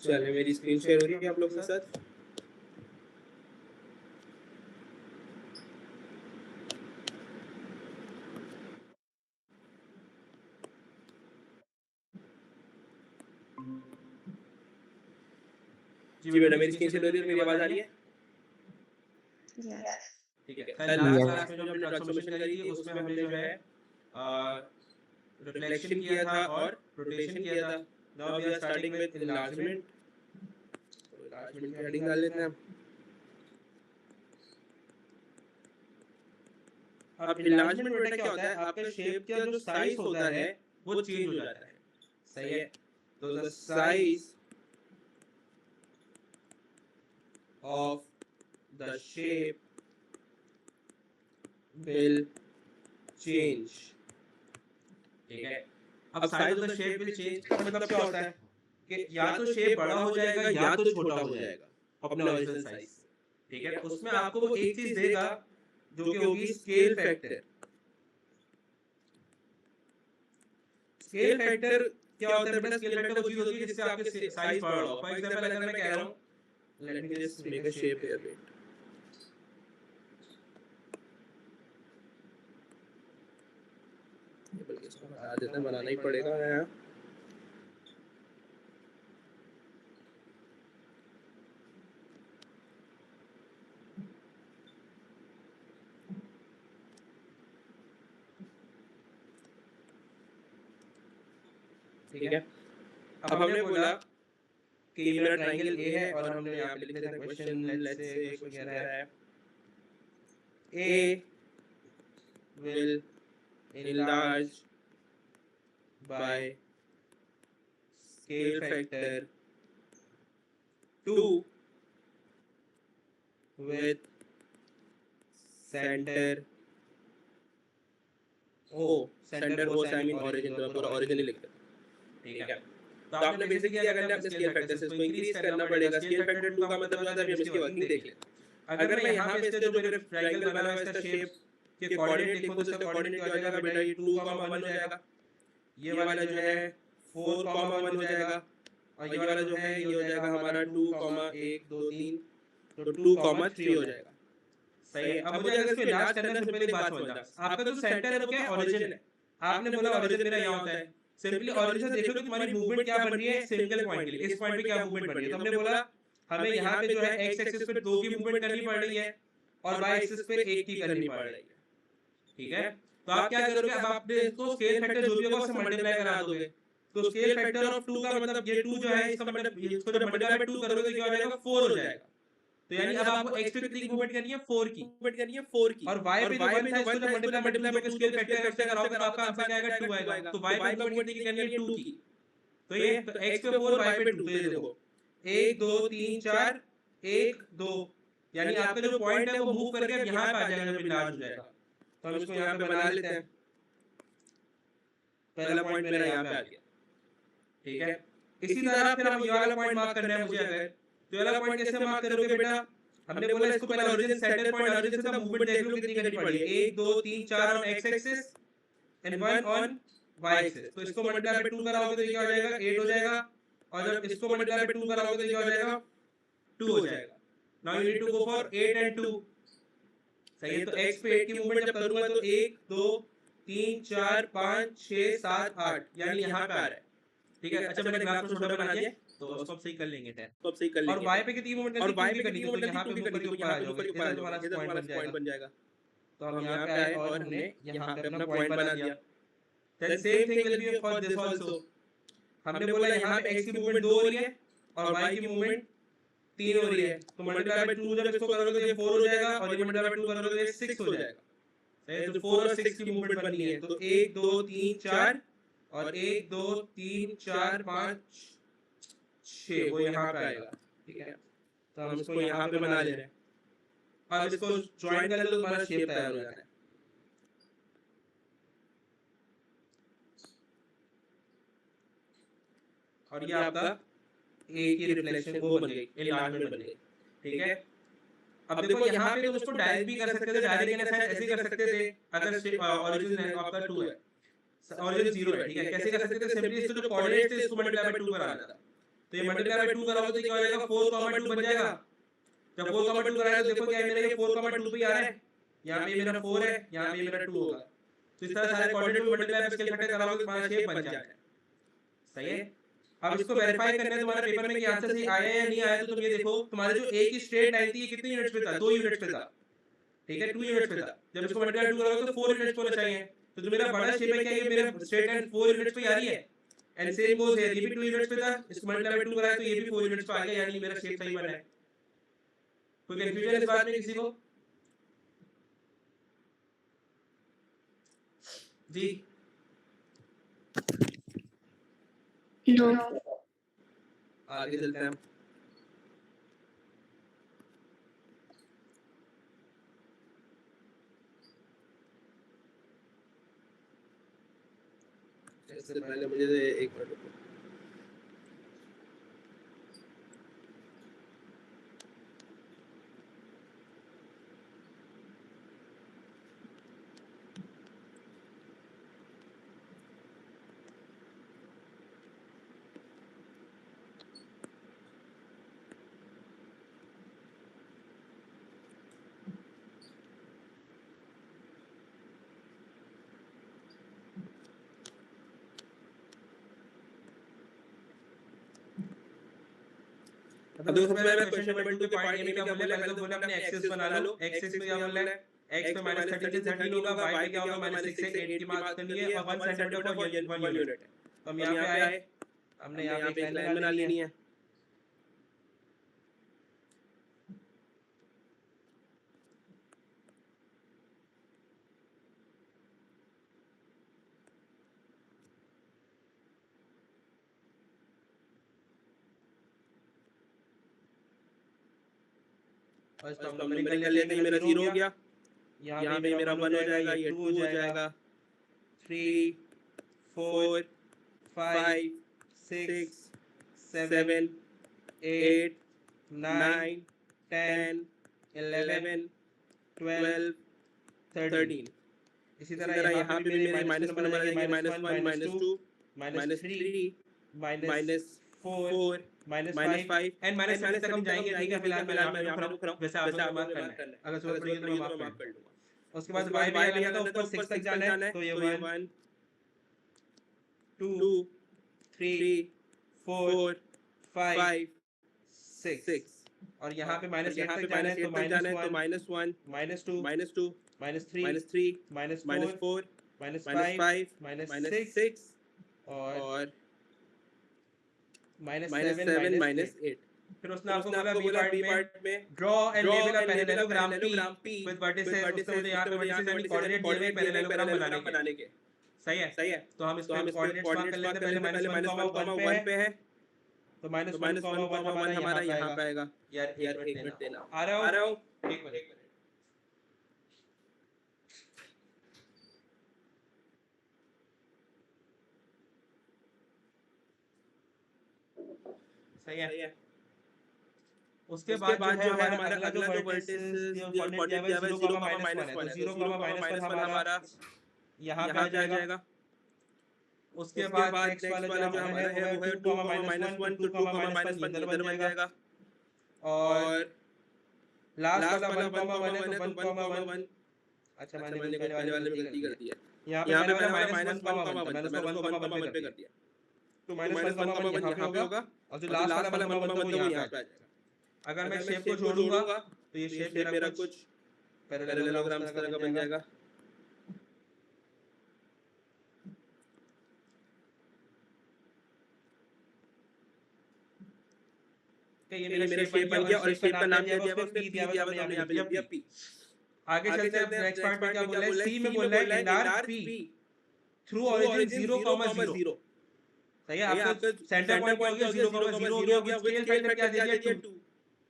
चलिए मेरी screen share हो रही है आप लोगों के साथ। जी बेटा मेरी स्क्रीन शेयर हो रही है, मेरी आवाज आ रही है? Yes. ठीक है। सर लास्ट क्लास में जो हमने ट्रांसफॉर्मेशन करी थी उसमें हमने जो है रिफ्लेक्शन किया था और रोटेशन किया था। Now we are starting with enlargement. तो इनलार्जमेंट की हेडिंग डाल लेते हैं। अब इनलार्जमेंट में बेटा क्या होता है, आपके शेप का जो साइज होता है वो चेंज हो जाता है। सही है। तो the size of the shape will change. ठीक है। अब size of the shape will change का मतलब क्या होता है कि या तो शेप बड़ा हो जाएगा या तो छोटा हो जाएगा अपने ओरिजिनल साइज से। ठीक है। उसमें आपको वो एक चीज देगा जो कि होगी स्केल फैक्टर। स्केल फैक्टर क्या होता है बेटा? स्केल फैक्टर वो चीज होती है जिससे आपके साइज बड़ा हो। फॉर एग्जांपल अगर मैं कह रहा हूं let me just make a shape here, wait. ये बल्कि इसको हटा देते हैं, बनाना ही पड़ेगा यहाँ। ठीक है। अब हमने बोला कि ये मेरा ट्रायंगल ए है और हमने यहाँ पे लिख देता है क्वेश्चन। लेट्स से क्वेश्चन कह रहा है ए will enlarge by scale factor 2 with center O। center O से I mean origin, तो मैं पूरा origin ही लिख देता हूँ। ठीक है। तो आपने बेसिकली क्या करना है, अपने स्केल फैक्टर से इसको इंक्रीज करना पड़ेगा। स्केल फैक्टर 2 का मतलब क्या होता है, अभी हम इसकी वर्किंग देख लेते हैं। अगर मैं यहाँ पे इसका जो मेरे ट्रायंगल बना हुआ है इसका शेप के कोऑर्डिनेट लिखूं तो इसका कोऑर्डिनेट क्या हो जाएगा बेटा? ये 2,1 हो जाएगा। ये वाला जो है 4,1 हो जाएगा और ये वाला जो है ये हो जाएगा हमारा 2,1 2 3, तो 2,3 हो जाएगा। सही है। अब मुझे अगर इसको इलाज करना है, सिंपली बात समझना, आपका जो सेंटर है वो क्या है? ओरिजिन है। आपने बोला ओरिजिन मेरा यहाँ होता है। सिंपली ओरिजिन से देख लो कि तुम्हारी मूवमेंट क्या बन रही है सिंगल पॉइंट के लिए। इस पॉइंट पे क्या मूवमेंट बन रही है? तो हमने बोला हमें यहाँ पे जो है एक्स एक्सिस पे 2 की मूवमेंट करनी पड़ रही है और वाई एक्सिस पे 1 की करनी पड़ रही है। ठीक है। तो आप क्या करोगे, अब आपने इसको स्केल फैक्टर जो भी होगा उससे मल्टीप्लाई करा दोगे। तो स्केल फैक्टर ऑफ 2 का मतलब ये 2 जो है इसका मतलब इसको जब मल्टीप्लाई बाय 2 करोगे तो क्या हो जाएगा? 4 हो जाएगा। तो यानी अब आपको x पे कितनी मूवमेंट करनी है? 4 की मूवमेंट करनी है 4 की। और y पे जो 1 था इसको जब मल्टीप्लाई बाय 2 स्केल फैक्टर से कराओगे तो आपका आंसर क्या आएगा? 2 आएगा। तो y पे मूवमेंट कितनी करनी है? 2 की। तो ये तो x पे 4 y पे 2, तो ये देखो 1 2 3 4 1 2, यानी आपका जो पॉइंट है वो मूव करके अब यहाँ पे आ जाएगा जब इनलार्ज हो जाएगा। तो हम इसको यहाँ पे बना लेते हैं। पहला पॉइंट मेरा यहाँ पे आ गया। ठीक है। इसी तरह फिर हम ये वाला पॉइंट मार्क करना है मुझे। अगर तो ये वाला पॉइंट कैसे मार्क करोगे बेटा? हमने बोला इसको पहले ओरिजिन सेंटर पॉइंट, ओरिजिन से मूवमेंट देख लो कितनी करनी पड़ी है। 1 2 3 4 on x axis and 1 on y axis. तो इसको मल्टीप्लाई बाय 2 कराओगे तो क्या हो जाएगा? 8 हो जाएगा। और जब इसको मल्टीप्लाई बाय 2 कराओगे तो क्या हो जाएगा? 2 हो जाएगा। Now you need to go for 8 and 2। सही है। तो x पे 8 की मूवमेंट जब करूंगा तो 1 2 3 4 5 6 7 8, यानी यहाँ पे आ रहा है। ठीक है। अच्छा मैंने ग्राफ को छोटा बना दिया तो उसको अब सही कर लेंगे 10, तो अब सही कर लेंगे। और y पे कितनी मूवमेंट करनी? 2 की करनी, तो यहाँ पे ऊपर के ऊपर आ जाओगे, इधर तुम्हारा पॉइंट बन जाएगा। तो हम यहाँ पे आए और हमने यहाँ पे अपना पॉइंट बना दिया। Then same thing will be for this also. हमने बोला यहाँ पे x की मूवमेंट 2 हो रही है और y की मूवमेंट 3 हो रही है। तो मल्टीप्लाई बाय 2 जब इसको करोगे तो ये 4 हो जाएगा और ये मल्टीप्लाई बाय 2 करोगे तो ये 6 हो जाएगा। सही है। तो 4 और 6 की मूवमेंट बननी है। तो 1 2 3 4 और 1 2 3 4 5 6 वो यहाँ पे आएगा। ठीक है। तो हम इसको यहाँ पे बना ले रहे हैं। अब इसको ज्वाइन कर लो तो तुम्हारा शेप तैयार हो जाना है। और ये आपका ए की रिफ्लेक्शन वो बन गई, एनलार्जमेंट बन गई। ठीक है। अब देखो यहाँ पे तुम इसको डायरेक्ट भी कर सकते थे, डायरेक्ट यानी शायद ऐसे कर सकते थे अगर ओरिजिन आपका 2 है, ओरिजिन 0 है। ठीक है। कैसे कर सकते थे? सिंपली इसके जो कोऑर्डिनेट्स थे इसको मल्टीप्लाई बाय 2 करा देता। तो ये मल्टीप्लाई बाय 2 करोगे तो क्या हो जाएगा 4,2 बन जाएगा। जब 4,2 कराया तो देखो क्या है मेरा ये 4,2 पे आ रहा है, यहाँ पे मेरा 4 है, यहाँ पे मेरा 2 होगा। तो इस तरह सारे कोऑर्डिनेट को मल्टीप्लाई बाय स्केल फैक्टर कराओगे तो तुम्हारा शेप बन जाएगा। सही है। अब इसको वेरीफाई करना है तुम्हारे पेपर में कि आंसर सही आया या नहीं आया, तो तुम ये देखो तुम्हारे जो ए की स्ट्रेट लाइन थी ये कितनी यूनिट्स पे था, 2 यूनिट्स पे था, ठीक है 2 यूनिट्स पे था। जब इसको मल्टीप्लाई 2 करोगे तो 4 यूनिट्स पे होना चाहिए। तो जो मेरा बड़ा शेप है क्या ये मेरा स्ट्रेट लाइन 4 यूनिट्स पे आ रही है, एंड सेम गोस हियर, ये भी 2 यूनिट्स पे था, इसको मल्टीप्लाई बाय 2 कराया तो ये भी 4 यूनिट्स पे आ गया, यानी मेरा शेप सही बना है। कोई कंफ्यूजन है इस बात में किसी को? जी No. आगे चलते हैं। इससे पहले मुझे एक मिनट रुको। अब देखो सबसे पहले क्वेश्चन नंबर 2 के पार्ट ए में क्या बोला है, पहले तो बोला अपने एक्सेस बना लो। एक्सेस में क्या बोला है, x पे -13 से 13 होगा, y पे क्या होगा -6 से 8 की मार्क करनी है, और 1 सेंटीमीटर फॉर 1 यूनिट है। तो हम यहां पे आए, हमने यहां पे एक लाइन बना लेनी है। फर्स्ट हम नंबरिंग कर लेते हैं, मेरा 0 हो गया, यहाँ पे मेरा 1 हो जाएगा, ये 2 हो जाएगा, 3 4 5 6 7 8 9 10 11 12 13। इसी तरह यहाँ पे मेरे माइनस पर नंबर आएंगे, -1 -2 -3 -4 -5 एंड -7 तक हम जाएंगे। ठीक है, फिलहाल मैं यहाँ पे रुक रहा हूँ, वैसे आप लोगों को मार्क करना है, अगर जरूरत पड़ेगी तो मैं मार्क कर लूंगा। उसके बाद y भी आना था, ऊपर 6 तक जाना है, तो ये 1 2 3 4 5 6 और यहाँ पे -8 तक जाना है, तो -1 -2 -3 -4 -5 -6 और -7 -8। फिर उसने आपको बोला बी पार्ट में draw and label a parallelogram P with vertices, उसने मुझे यहाँ पे वर्टिसेस यानी कोऑर्डिनेट दिए हुए पैरेललोग्राम बनाने के। सही है, तो हम इसको कोऑर्डिनेट्स मार्क कर लेते हैं। पहले -1 पे है, तो -1 हमारा यहाँ पे आएगा। यार एक मिनट देना, आ रहा हूँ, एक मिनट। सही है। उसके बाद जो है हमारा अगला जो वर्टिसेस कोऑर्डिनेट दिया हुआ है 0, -1 है, तो 0, -1 हमारा यहाँ पे आ जाएगा। उसके बाद नेक्स्ट वाला जो हमारा है वो है 2, -1 2, -1 इधर बन जाएगा, और लास्ट वाला 1, है तो 1, अच्छा मैंने पहले वाले में गलती कर दी है। यहाँ पे मेरा -1, मैंने उसको 1, पे कर दिया, तो -1, यहाँ पे होगा, और जो लास्ट वाला 1, वो यहाँ पे आ जाएगा। अगर मैं शेप को जोड़ूंगा तो ये शेप मेरा कुछ पैरेललोग्राम इस तरह का बन जाएगा। ये मेरा शेप बन गया, और शेप का नाम दिया गया, P दिया हुआ, हमने यहाँ पे लिख दिया P। आगे चलते हैं, नेक्स्ट पार्ट में क्या बोल रहा है, C में बोल रहा है enlarge P थ्रू ऑरिजिन 0,0। सही है, आपका सेंटर पॉइंट क्या हो गया 0,0 हो गया, स्केल फैक्टर क्या दे दिया 2,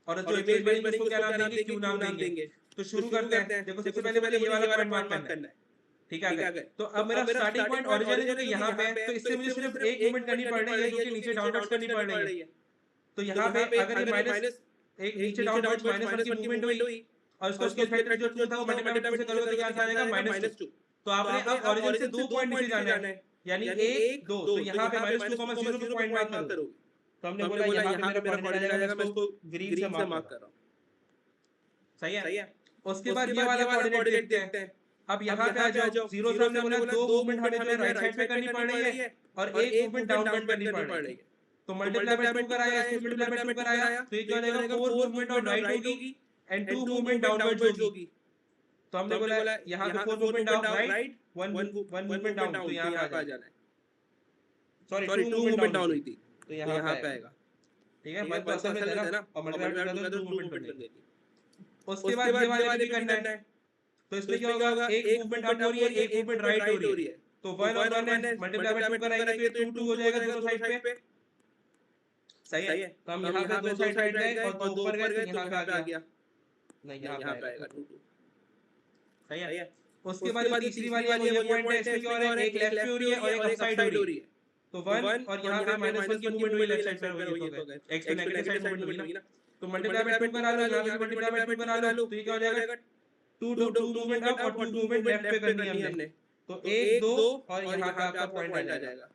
और जो इमेज बनेगी उसको क्या नाम देंगे, Q नाम देंगे। तो शुरू करते हैं। देखो सबसे पहले ये वाला पॉइंट मार्क करना है, ठीक है। तो अब मेरा स्टार्टिंग पॉइंट ओरिजिन है जो कि यहाँ पे है, तो इससे मुझे सिर्फ एक मूवमेंट करनी पड़ रही है, जो कि नीचे डाउनवर्ड्स करनी पड़ रही है। तो यहाँ पे अगर ये माइनस एक नीचे डाउनवर्ड्स -1 की मूवमेंट हुई, और उसका स्केल फैक्टर जो 2 था वो मल्टीप्लाई से करोगे तो क्या आ जाएगा -2। तो आपने अब ओरिजिन से 2 पॉइंट नीचे जाना है, यानी 1 2, तो यहाँ पे -2,0 पे पॉइंट मार्क करोगे, तो हमने बोला यहाँ पे मेरा कोऑर्डिनेट आ जाएगा, मैं इसको ग्रीन से मार्क कर रहा हूँ। सही है। उसके बाद ये वाला कोऑर्डिनेट देखते हैं। अब यहाँ पे आ जाओ, जीरो से हमने बोला दो मूवमेंट हमें जो है राइट साइड पे करनी पड़ रही है और एक मूवमेंट डाउनवर्ड करनी पड़ रही है। तो मल्टीप्लाई बाय 2 कराया, इसमें मल्टीप्लाई बाय 2 कराया, तो ये क्या हो जाएगा 4 मूवमेंट ऑन राइट होगी एंड 2 मूवमेंट डाउनवर्ड्स होगी। तो हमने बोला यहाँ पे 4 movement down right, 1 movement down, तो यहाँ पे आ जाना है। सॉरी 2 मूवमेंट डाउन हुई थी, तो यहाँ पे आएगा। ठीक है, 1 तो असल में है ना, और मल्टीप्लाई कर दो 2 मूवमेंट बन गई। उसके बाद ये वाले भी करना है। तो इसमें क्या होगा, एक मूवमेंट अप हो रही है, एक मूवमेंट राइट हो रही है, तो 1 और 1 है, मल्टीप्लाई बाय 2 कराएंगे तो 2 हो जाएगा दोनों साइड पे। सही है। तो हम यहाँ पे दो साइड गए और दो ऊपर गए, तो यहाँ पे आ गया, नहीं यहाँ पे आएगा 2 2। सही है। उसके बाद जो तीसरी वाली है वो ये पॉइंट है, इसमें क्या हो रहा है, एक लेफ्ट पे हो रही है और एक अप साइड हो रही है, तो 1 और यहाँ पे -1 की मूवमेंट हुई लेफ्ट साइड पे, हो गई एक्स पे नेगेटिव साइड मूवमेंट हुई ना, तो मल्टीप्लाई बाय 2 करा लो, यहाँ पे मल्टीप्लाई बाय 2 करा लो, तो ये क्या हो जाएगा 2 मूवमेंट अप और 2 मूवमेंट लेफ्ट पे करनी है हमने, तो 1 2 और यहाँ पे आपका पॉइंट आ जाएगा।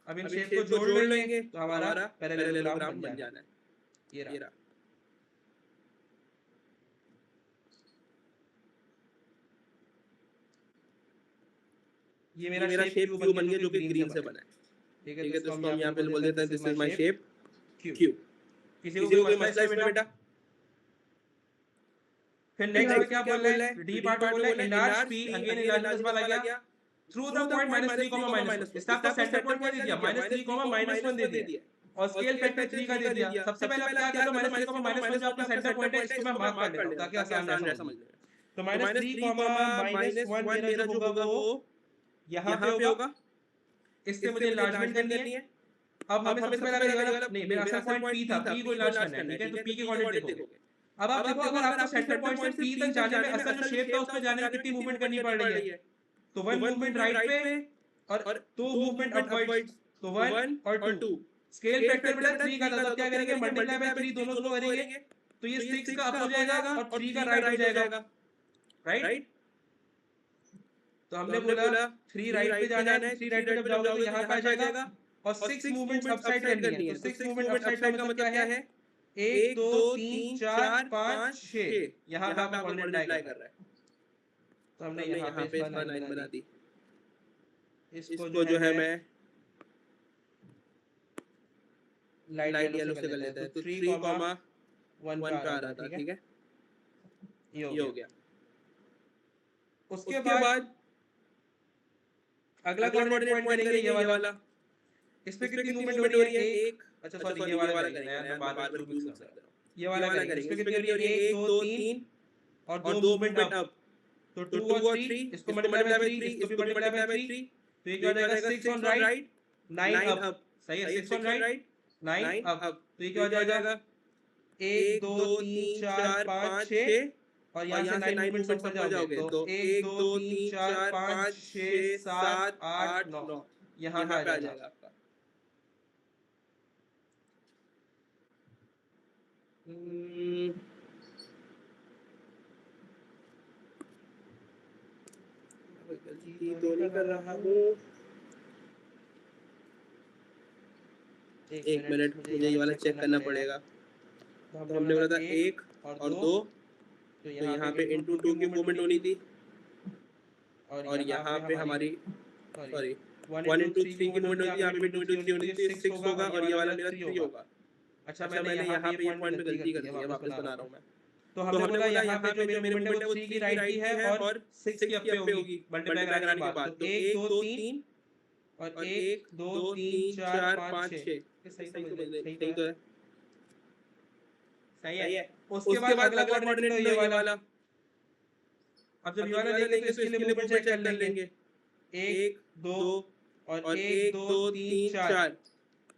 अब इन शेप को जोड़ लेंगे तो हमारा पैरेललोग्राम बन जाना है। ये रहा। ये मेरा शेप क्यू बन गया, जो कि ग्रीन से बना है। ठीक है, तो इसको हम यहाँ पे बोल देते हैं this is my shape Q. किसी को कोई मसला इसमें बेटा? फिर नेक्स्ट में क्या बोल रहा है, डी पार्ट में बोल रहा है इनलार्ज पी, अगेन इनलार्ज का सवाल आ गया थ्रू द पॉइंट -3, -1। इसका आपको सेंटर पॉइंट क्या दे दिया, -3, -1 दे दिया और स्केल फैक्टर 3 का दे दिया। सबसे पहले आप क्या करो, -3, -1 जो आपका सेंटर पॉइंट है इसको मैं मार्क कर लेता हूं ताकि आसान रहे समझने में। तो -3, -1 मेरा जो होगा वो यहाँ पे होगा, इससे मुझे इनलार्जमेंट करनी है। अब हमें सबसे पहले अगर ये वाला नहीं, मेरा असल पॉइंट पी था, पी को इनलार्ज करना है, ठीक है, तो पी के कोऑर्डिनेट देखोगे। अब आप देखो अगर आपको सेंटर पॉइंट से पी तक जाने में असल जो शेप था उसमें जाने में कितनी मूवमेंट करनी पड़ रही है, तो 1 मूवमेंट राइट पे और 2 मूवमेंट अपवर्ड्स, तो 1 और 2। स्केल फैक्टर बेटा 3 का था, तो क्या करेंगे मल्टीप्लाई बाय 3 दोनों को करेंगे, तो ये 6 का अप हो जाएगा और 3 का राइट हो जाएगा, राइट। तो हमने बोला 3 राइट पे जाना है, 3 राइट पे जब जाओगे तो यहाँ पे आ जाएगा और 6 मूवमेंट्स अप साइड करनी है। तो 6 मूवमेंट अप साइड का मतलब क्या है, 1 2 3 4 5 6, यहाँ पे आपको मल्टीप्लाई कर रहा है, तो हमने यहाँ पे इसका 9 बना दी। इसको जो है मैं लाइट येलो से कर लेते हैं, तो 3,1 का आ रहा था, ठीक है, ये हो गया। उसके बाद अगला कोऑर्डिनेट पॉइंट करेंगे ये वाला, इसमें कितनी मूवमेंट हो रही है, एक, अच्छा सॉरी ये वाला करेंगे, मैं बार-बार मिक्स कर रहा हूं, ये वाला करेंगे, इसमें कितनी हो रही है 1 2 3 और 2 मूवमेंट अप, तो 2 और 3, इसको मल्टीप्लाई बाय 3, इसको भी मल्टीप्लाई बाय 3, तो ये क्या हो जाएगा 6 ऑन राइट 9 अप, सही है, 6 ऑन राइट 9 अप, तो ये क्या हो जाएगा 1 2 3 4 5 6 और यहाँ से 9 मूवमेंट्स ऊपर जाओगे तो 1 2 3 4 5 6 7 8 9 यहाँ पे आ जाएगा आपका। गलती तो नहीं कर रहा हूँ, एक मिनट मुझे ये वाला चेक करना पड़ेगा। तो हमने बोला था 1 और 2, तो यहाँ पे इनटू 2 की मूवमेंट होनी थी और यहाँ पे हमारी सॉरी 1 into 3 की मूवमेंट होती है, यहाँ पे भी 2 into 3 होनी थी, 6 होगा और ये वाला मेरा 3 होगा। अच्छा मैंने यहाँ पे ये पॉइंट पे गलती कर दी है, वापस बना रहा हूँ मैं। तो हमने बोला यहाँ पे जो मेरी मूवमेंट है वो 3 की राइट की है और 6 की अप पे होगी मल्टीप्लाई कराने के बाद, तो 1 2 3 और 1 2 3 4 5 6, सही तो है, सही है। उसके बाद अगला कोऑर्डिनेट है ये वाला। अब जब ये वाला देखेंगे तो इसके लिए मूवमेंट चेक कर लेंगे, 1 2 और 1 2 3 4,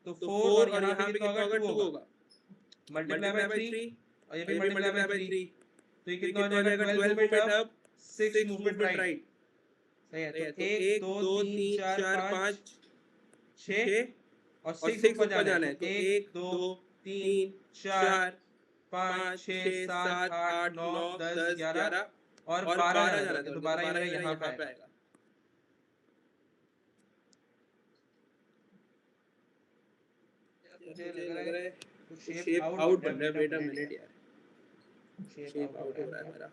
तो 4 और यहाँ पे कितना होगा 2 होगा, मल्टीप्लाई बाय 3 और ये भी मल्टीप्लाई बाय 3, तो ये कितना हो जाएगा 12 मूवमेंट अप 6 मूवमेंट राइट, सही है। तो 1 2 3 4 5 6 और 6 ऊपर जाना है, तो 1 2 3 4 5 6 7 8 9 10 11 और 12 जाना है, तो 12 ये मेरा यहाँ पे आएगा। मुझे लग रहा है शेप आउट बन रहा है, वेट अ मिनट यार, शेप आउट हो रहा है मेरा।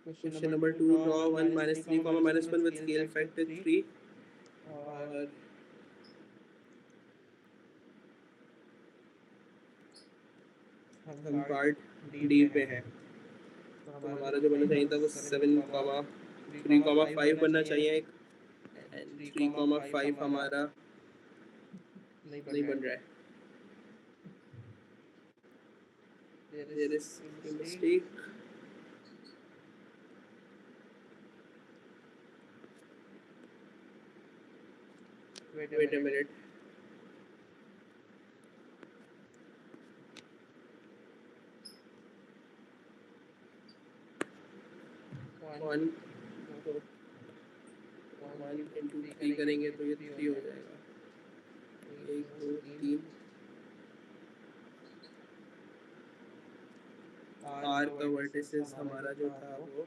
Question number 2, draw 1 -3, -1 with scale factor 3 और हम पार्ट डी पे है, तो हमारा जो बनना चाहिए था वो 7,3,5 बनना चाहिए, एंड 3,5 हमारा नहीं बन रहा है। There is a mistake. Wait a minute. One into 3 करेंगे तो ये 3 हो जाएगा, 1 2 3। आर का वर्टिसेस हमारा जो था वो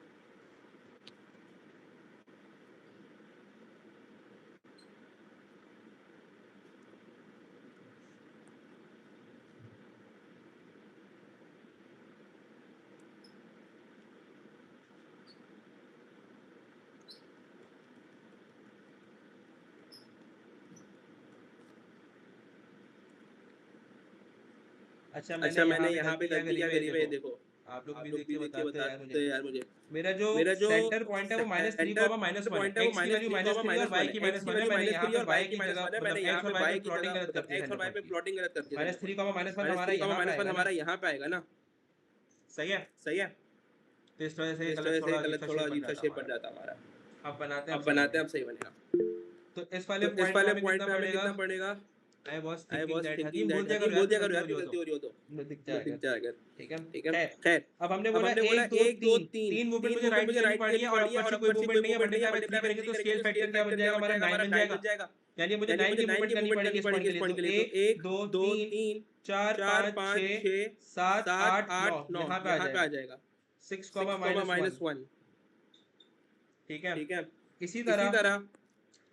अच्छा मैंने यहाँ पे गलती क्या करी है, देखो आप लोग भी भी देखिए देखिए बताते बताते हैं यार मुझे। मेरा जो सेंटर पॉइंट है वो -3, -1 है, x की वैल्यू -3 और y की -1 है। मैंने यहाँ पे y की जगह मतलब x और y पे प्लॉटिंग गलत कर दी, x और y पे प्लॉटिंग गलत कर दी, -3, -1 हमारा यहाँ पे आएगा ना, सही है। सही है, तो इस वजह से इस गलत वजह से थोड़ा अजीब सा शेप बन हमारा। जाता हमारा। अब बनाते अब बनाते हैं, अब सही बनेगा। तो इस वाले तो इस वाले पॉइंट पे हमें कितना पड़ेगा? I was I was thinking thinking that that हकीम बोल दिया यार करो यार, गलती गलती हो रही हो तो दिख दिख जाएगा, ठीक है। ठीक है। खैर, खैर, अब हमने अब बोला हमने बोला 1 2 3 3 मूवमेंट मुझे राइट मुझे लेनी राइट पड़ी है और ऊपर से कोई मूवमेंट नहीं है, मल्टीप्लाई बाय 3 करेंगे तो स्केल फैक्टर क्या बन जाएगा, हमारा 9 बन जाएगा। यानी मुझे 9 की मूवमेंट करनी पड़ेगी इस पॉइंट के लिए। तो 1 2 3 4 5 6 7 8 9 यहाँ पे आ जाएगा 6, -1। ठीक है। इसी तरह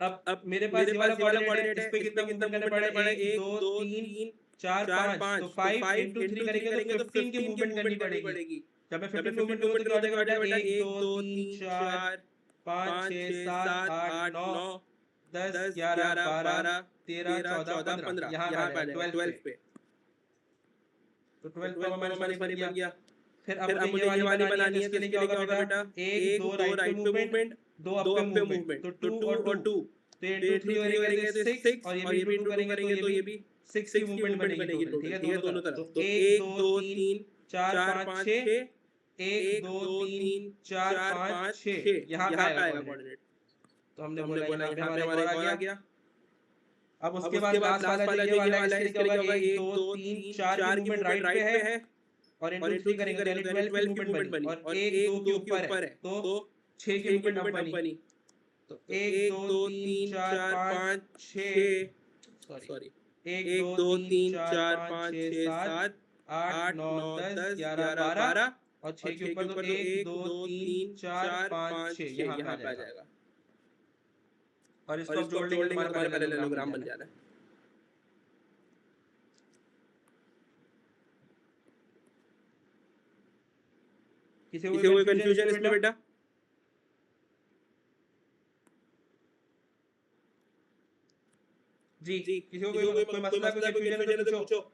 अब मेरे पास ये वाला कोऑर्डिनेट है, इस पे कितना मूवमेंट करना पड़ेगा, 1 2 3 4 5, तो 5 into 3 करेंगे तो 15 की मूवमेंट करनी पड़ेगी। जब मैं 15 मूवमेंट करूँ तो क्या हो जाएगा बेटा, 1 2 3 4 5 6 7 8 9 10 11 12 13 14 15 यहाँ पे आ जाएगा 12 पे। तो 12 का -1 बन गया। फिर अब मुझे ये वाली बनानी है, तो इसके लिए क्या होगा बेटा, 1 2 राइट पे मूवमेंट, 2 अप पे मूवमेंट, तो 2 और 2, तो ये इंटू 3 करेंगे तो 6 और ये भी इंटू 2 करेंगे तो ये भी 6 की मूवमेंट बनेगी टोटल, ठीक है, दोनों तरफ। तो 1 2 3 4 5 6 1 2 3 4 5 6 यहाँ पे आएगा कोऑर्डिनेट। तो हमने बोला यहाँ पे हमारा एक और आ गया। अब उसके बाद लास्ट वाला जो ये वाला है, इसके लिए क्या होगा, 1 2 3 4 की मूवमेंट राइट पे है और इंटू 3 करेंगे तो यानी 12 की मूवमेंट बनी और 1 2 के ऊपर है तो 6 की मूवमेंट अब बनी। तो 1 2 3 4 5 6 सॉरी 1 2 3 4 5 6 7 8 9 10 11 12 और 6 के ऊपर तो 1 2 3 4 5 6 यहाँ पे आ जाएगा। और इसको अब जोड़ लेंगे तो हमारा पैरेललोग्राम बन जाना है। किसी को कोई कंफ्यूजन इसमें बेटा? जी किसी को कोई मसला कोई कंफ्यूजन है तो पूछो।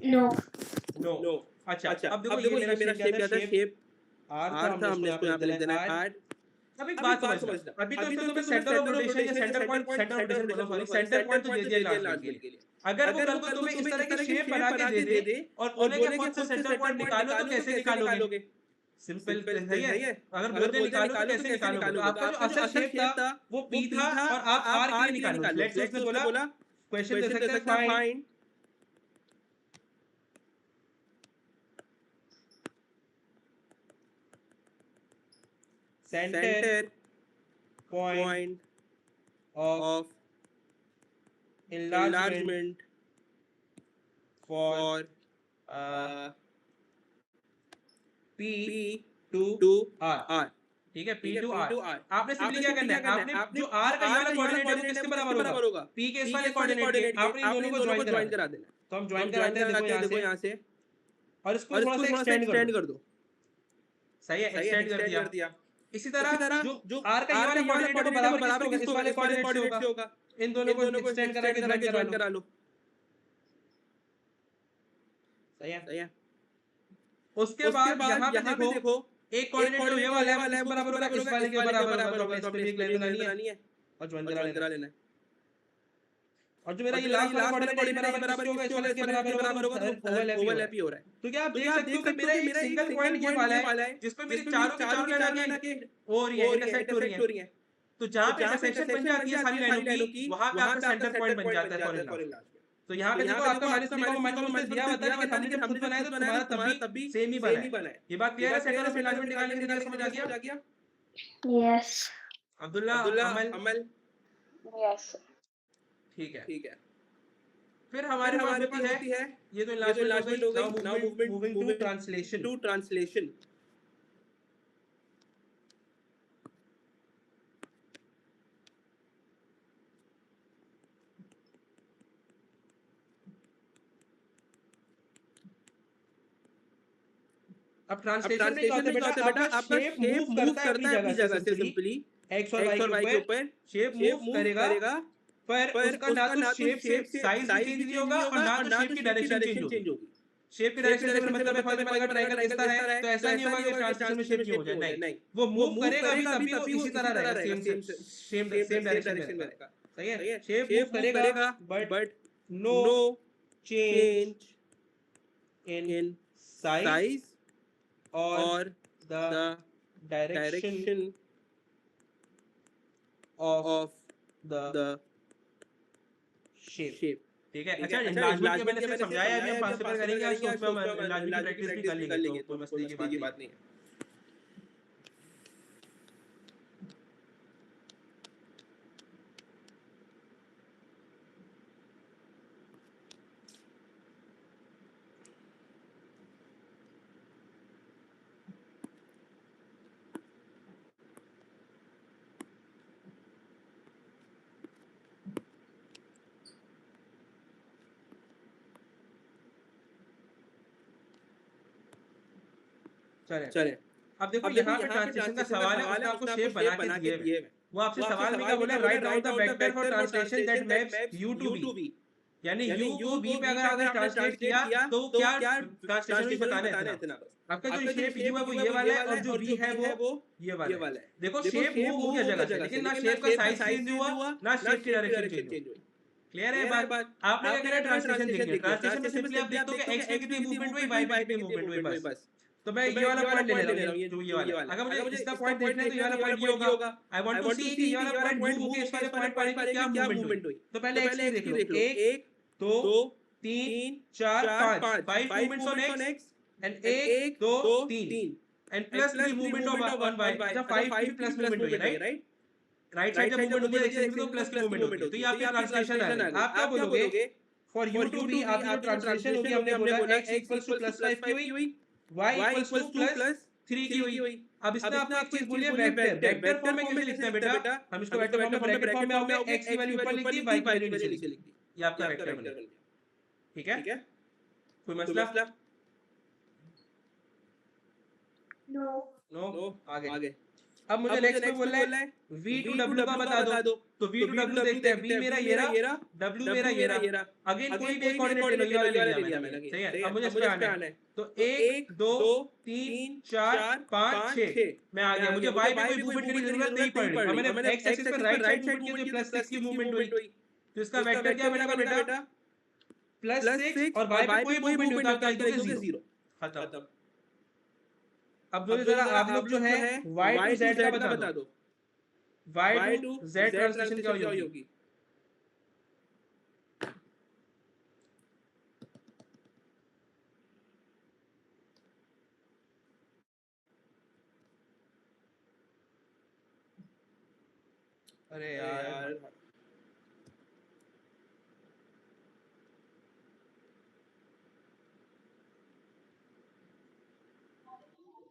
नो अच्छा अब देखो ये मेरा शेप क्या था, शेप आर था, हमने इसको यहाँ पे लिख देना है आर। अब एक बात समझना, अभी तो इसमें तुम्हें सेंटर ऑफ रोटेशन या सेंटर पॉइंट सेंटर पॉइंट तो दे दिया लास्ट के लिए। अगर वो कल को तुम्हें इस तरह की शेप बना के दे दे और बोले कि खुद से सेंटर पॉइंट निकालो तो कैसे निकालोगे? सिंपल सही है। अगर बोलते निकालो तो कैसे निकालोगे? तो आपका जो असल शेप था वो पी था और आप आर के लिए निकालो। लेट्स से उसने बोला क्वेश्चन दे सकते हैं find centre point of enlargement for P P to to R, R, ठीक है, P ठीक है, to P R। to R। आपने सिंपली क्या करना है, आपने जो R का ये वाला कोऑर्डिनेट है वो किसके बराबर होगा, P के इस वाले कोऑर्डिनेट के, आपने इन दोनों को ज्वाइन करा देना। तो हम ज्वाइन कराते हैं, देखो यहाँ से, और इसको थोड़ा सा एक्सटेंड कर दो। सही है, एक्सटेंड कर दिया। इसी तरह जो R का ये वाला कोऑर्डिनेट है वो बराबर किसका होगा, इस वाले कोऑर्डिनेट से होगा। इन दोनों को एक्सटेंड करा के ज्वाइन करा लो। सही है। उसके बाद यहाँ पे देखो एक कोऑर्डिनेट जो ये वाला है वो किसके बराबर होगा, इस वाले के बराबर होगा। तो हमें इस पे भी एक लाइन बनानी है और ज्वाइन करा लेना है। और जो मेरा ये लास्ट वाला कोऑर्डिनेट है ये बराबर किसके होगा, इस वाले के बराबर होगा। तो ओवरलैप ही हो रहा है। तो क्या आप देख सकते हो कि मेरा एक सिंगल पॉइंट ये वाला है जिसपे मेरी चारों की चारों लाइनें आगे हो रही है, इंटरसेक्ट हो रही है। तो जहां पे इंटरसेक्शन बन जाती है सारी लाइनों की, वहां पे आपका सेंटर पॉइंट बन जाता है फॉर इन। तो यहाँ पे देखो आपका -3 को -3 दिया हुआ था, लेकिन हमने जब खुद बनाया तो तुम्हारा तब भी सेम ही बना है। ये बात क्लियर है, सेंटर ऑफ एलाइनमेंट निकालने के तरीका समझ आ गया? Yes. अब्दुल्ला, अमल, Yes. ठीक है। ठीक है। फिर हमारे पास होती है, ये तो एनलार्जमेंट हो गई। Now moving to translation. To translation. अब ट्रांसलेशन में क्या होता है बेटा, आपका शेप मूव करता है अपनी जगह से सिंपली एक्स और वाई के ऊपर शेप मूव करेगा, पर उसका ना तो शेप से साइज भी चेंज नहीं होगा और ना तो शेप की डायरेक्शन चेंज होगी। शेप की डायरेक्शन अगर मतलब फॉर एग्जांपल अगर ट्रायंगल इस तरह है तो ऐसा नहीं होगा कि ट्रांसलेशन में शेप चेंज हो जाए, नहीं, वो मूव करेगा भी तब भी वो इसी तरह रहेगा, सेम डायरेक्शन में रहेगा। सही है, शेप मूव करेगा but no change in size और the direction of the shape. ठीक है, अच्छा एनलार्जमेंट के मैंने सिर्फ समझाया, अभी हम पार्टिसिपल करेंगे आज, तो उसमें हम एनलार्जमेंट की प्रैक्टिस भी कर लेंगे, तो कोई मसले की बात नहीं है। चले अब देखो यहाँ पे ट्रांसलेशन का सवाल है, उसने आपको शेप बना के दिए हुए, वो आपसे सवाल में क्या बोला, write down the vector for translation that maps U to B, यानी यू को बी पे अगर आपने ट्रांसलेट किया तो क्या ट्रांसलेशन में बताना है इतना बस। आपका जो शेप यू है वो ये वाला है और जो बी है वो ये वाला है। देखो शेप मूव हो गया जगह से, लेकिन ना शेप का साइज चेंज हुआ ना शेप की डायरेक्शन चेंज हुई। क्लियर है बात? आपने क्या करना है, ट्रांसलेशन देखनी है। ट्रांसलेशन में सिंपली आप देखते हो कि एक्स पे कितनी मूवमेंट हुई, वाई पे कितनी मूवमेंट हुई, बस। तो मैं ये वाला पॉइंट ले रहा हूँ, ये जो ये वाला, अगर मुझे इसका पॉइंट देखना है तो ये वाला पॉइंट ये होगा। आई वांट टू सी कि ये वाला पॉइंट मूव होके इस वाले पॉइंट पर आके क्या मूवमेंट हुई। तो पहले एक्स की देख लो, 1 2 3 4 5 5 मूवमेंट्स ऑन एक्स एंड 1 2 3 एंड प्लस 3 मूवमेंट ऑन वाई। अच्छा 5 की प्लस मूवमेंट हुई है, राइट साइड जब मूवमेंट होती है एक्स तो प्लस की मूवमेंट होती है। तो ये आपकी ट्रांसलेशन आ गई। आप क्या बोलोगे, फॉर यू टू बी आपकी जो ट्रांसलेशन होगी, हमने बोला x इक्वल्स टू +5 की हुई, y इक्वल्स टू +3 की हुई। अब इसने आपको एक चीज बोली है, वेक्टर फॉर्म में कैसे लिखते हैं बेटा, हम इसको वेक्टर फॉर्म में ब्रैकेट फॉर्म में आओगे, x की वैल्यू ऊपर लिख दी, y की वैल्यू नीचे लिख दी, ये आपका वेक्टर बन गया। ठीक है, कोई मसला? नो आगे। अब मुझे नेक्स्ट में बोलना है v to w का बता दो। तो v to w देखते हैं, v मेरा ये रहा, w मेरा ये रहा। अगेन कोई भी एक कोऑर्डिनेट ले लो, ये वाला ले लिया मैंने, सही है। अब मुझे इस पे आना है, तो 1 2 3 4 5 6 मैं आ गया। मुझे y पे कोई मूवमेंट की जरूरत नहीं पड़ रही। अब मैंने x एक्सिस पे राइट साइड मूवमेंट की तो +6 की मूवमेंट हुई। तो इसका वेक्टर क्या बनेगा बेटा, +6 और y पे कोई मूवमेंट नहीं होता, तो लिख दोगे 0, खत्म। अब जो जरा आप लोग जो है y to z का बता दो, y to z ट्रांसलेशन क्या होगी? अरे यार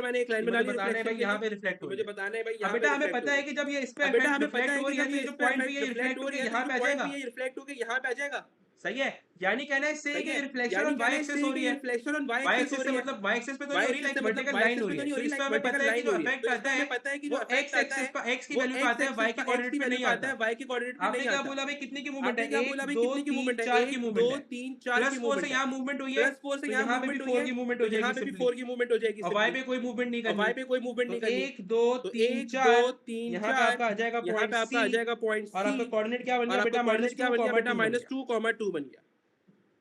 अगर मैंने एक लाइन बना ली बताना है भाई यहाँ पे रिफ्लेक्ट हो मुझे रही है। बताना है भाई अब यहाँ बेटा पे हमें reflect पता हो है कि जब ये इस पे अब बेटा हमें रिफ्लेक्ट पता है हो कि रही है जब तो ये जो पॉइंट पे ये रिफ्लेक्ट हो रही है यहाँ पे आ जाएगा। ये रिफ्लेक्ट होके यहाँ पे आ जाएगा। सही है, यानी कहना है इससे सही कि है, रिफ्लेक्शन यानी ऑन वाई कहना है एक्सिस हो रही है। Reflection on y y axis हो एक्सिस से रही है। मतलब वाई एक्सिस पे तो वाई नहीं हो रही, एक्सिस लाइक से मतलब वर्टिकल वाई लाइन एक्सिस हो पे रही तो है। नहीं हो तो रही, इसमें लाइक हमें पता वर्टिकल है कि लाइन जो हो रही है। इफेक्ट तो आता इसमें है हमें पता है कि जो वो इफेक्ट एक्स आता एक्सिस है पर एक्स की वो वैल्यू पे एक्स आता है, एक्सिस वाई के पर एक्स कोऑर्डिनेट की पे वैल्यू नहीं पे आता आता। है, वाई के कोऑर्डिनेट पे आपने नहीं क्या आता। बोला भाई कितनी की मूवमेंट आपने है? क्या 1 बोला भाई 2 कितनी की 3 मूवमेंट है? 4 की 1 मूवमेंट 2 है। 3 4 प्लस की 4 से मूवमेंट है। यहाँ मूवमेंट हुई है प्लस 4 से तो यहाँ यहाँ पे भी मूवमेंट हुई 4 है की मूवमेंट तो हो यहाँ जाएगी पे भी सिंपली। 4 की मूवमेंट हो जाएगी और वाई सिंपली। पे कोई मूवमेंट नहीं और करनी। वाई पे कोई मूवमेंट तो नहीं करनी। 1 2 तो 3 1 2 4 3 यहाँ पे 4 आपका आ जाएगा यहाँ पॉइंट पे आपका सी आ जाएगा पॉइंट और सी आपका कोऑर्डिनेट क्या बन और गया आपका बेटा? कोऑर्डिनेट क्या बन गया बेटा? -2, -2 बन गया। -2, 2 बन गया।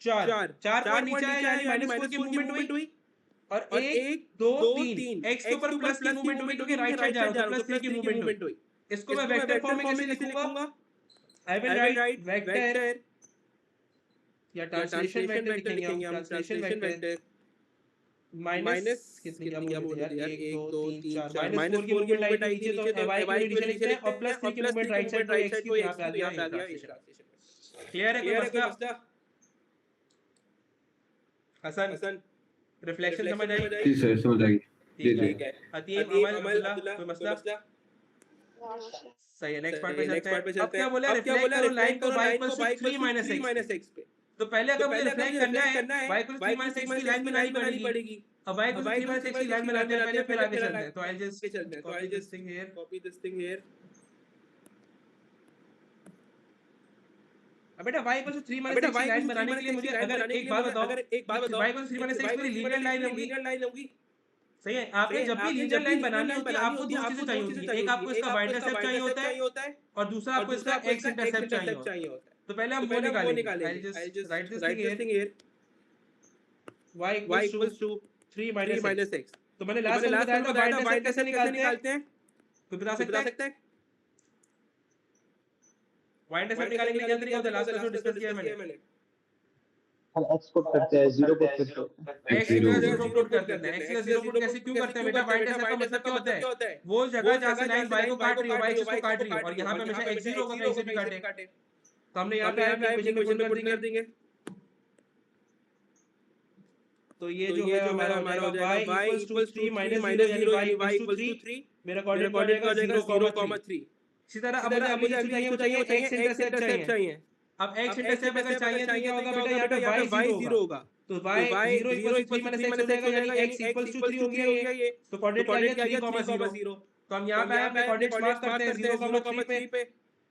4 पॉइंट नीचे आया यानी माइनस 4 की मूवमेंट हुई और 1 2 3 x के ऊपर प्लस की मूवमेंट होगी क्योंकि राइट साइड जा रहा हूं तो प्लस 3 की मूवमेंट हुई इसको मैं वेक्टर फॉर्म में कैसे लिखूंगा? आई विल राइट वेक्टर या ट्रांसलेशन वेक्टर लिखेंगे हम, ट्रांसलेशन वेक्टर माइनस कितनी क्या बोल दिया यार, 1 2 3 4 -4 की मूवमेंट आई थी नीचे, तो y की एडिशन लिखते हैं और +3 की मूवमेंट राइट साइड को x की, यहां पे आ गया ट्रांसलेशन। क्लियर है? कोई मसला? हसन रिफ्लेक्शन समझ आई? जी सर, समझ आ गई। ठीक है। अतीम अमल अब्दुल्ला, कोई मसला? सही है, नेक्स्ट पार्ट पे चलते हैं। अब क्या बोला? रिफ्लेक्ट करो लाइन को y = 3 - x पे। तो पहले अगर मुझे रिफ्लेक्ट करना है y = 3 - x की लाइन बनानी पड़ेगी। अब y = 3 - x की लाइन बनाने से पहले फिर आगे चलते हैं। तो I'll just copy this thing here. अब बेटा y = 3 - x की लाइन बनाने के लिए मुझे अगर एक बात बताओ, y = 3 - x मेरी लीनियर लाइन होगी। सही है? आपने जब भी लीनियर लाइन बनानी होती है आपको दो चीजें चाहिए होती है। एक आपको इसका y इंटरसेप्ट चाहिए होता है और दूसरा आपको इसका x इंटरसेप्ट चाहिए होता है। तो पहले हम वो निकालेंगे। I'll just write this thing here. y = 3 - x. तो मैंने लास्ट में बताया था y इंटरसेप्ट कैसे निकालते हैं? कोई बता सकता है? y इंटरसेप्ट निकालने के लिए क्या तरीका होता है? लास्ट क्लास में डिस्कस किया मैंने। हम x पुट करते हैं, 0 पुट करते हैं। x की जगह 0 पुट करते हैं। x की जगह 0 पुट कैसे क्यों करते हैं बेटा? y इंटरसेप्ट का मतलब क्या होता है? वो जगह जहां से लाइन y को काट रही है, y एक्सिस को काट रही है, और यहां पे हमेशा x 0 होगा, कहीं से भी काटे। तो हमने यहां पे इक्वेशन में पुट कर देंगे। तो ये जो है हमारा हो जाएगा y = 3 - 0 यानी y = 3। मेरा कोऑर्डिनेट हो जाएगा 0,3। इसी तरह अब मुझे अगली चीज चाहिए x इंटरसेप्ट चाहिए। अब x इंटरसेप्ट अगर चाहिए तो क्या होगा बेटा? यहाँ पे y 0 होगा। तो y 0 = 3 - x हो जाएगा, यानी x = 3 हो गया ये। तो कोऑर्डिनेट आ गया 3,0। तो हम यहाँ पे अपने कोऑर्डिनेट्स मार्क करते हैं 0,3 पे।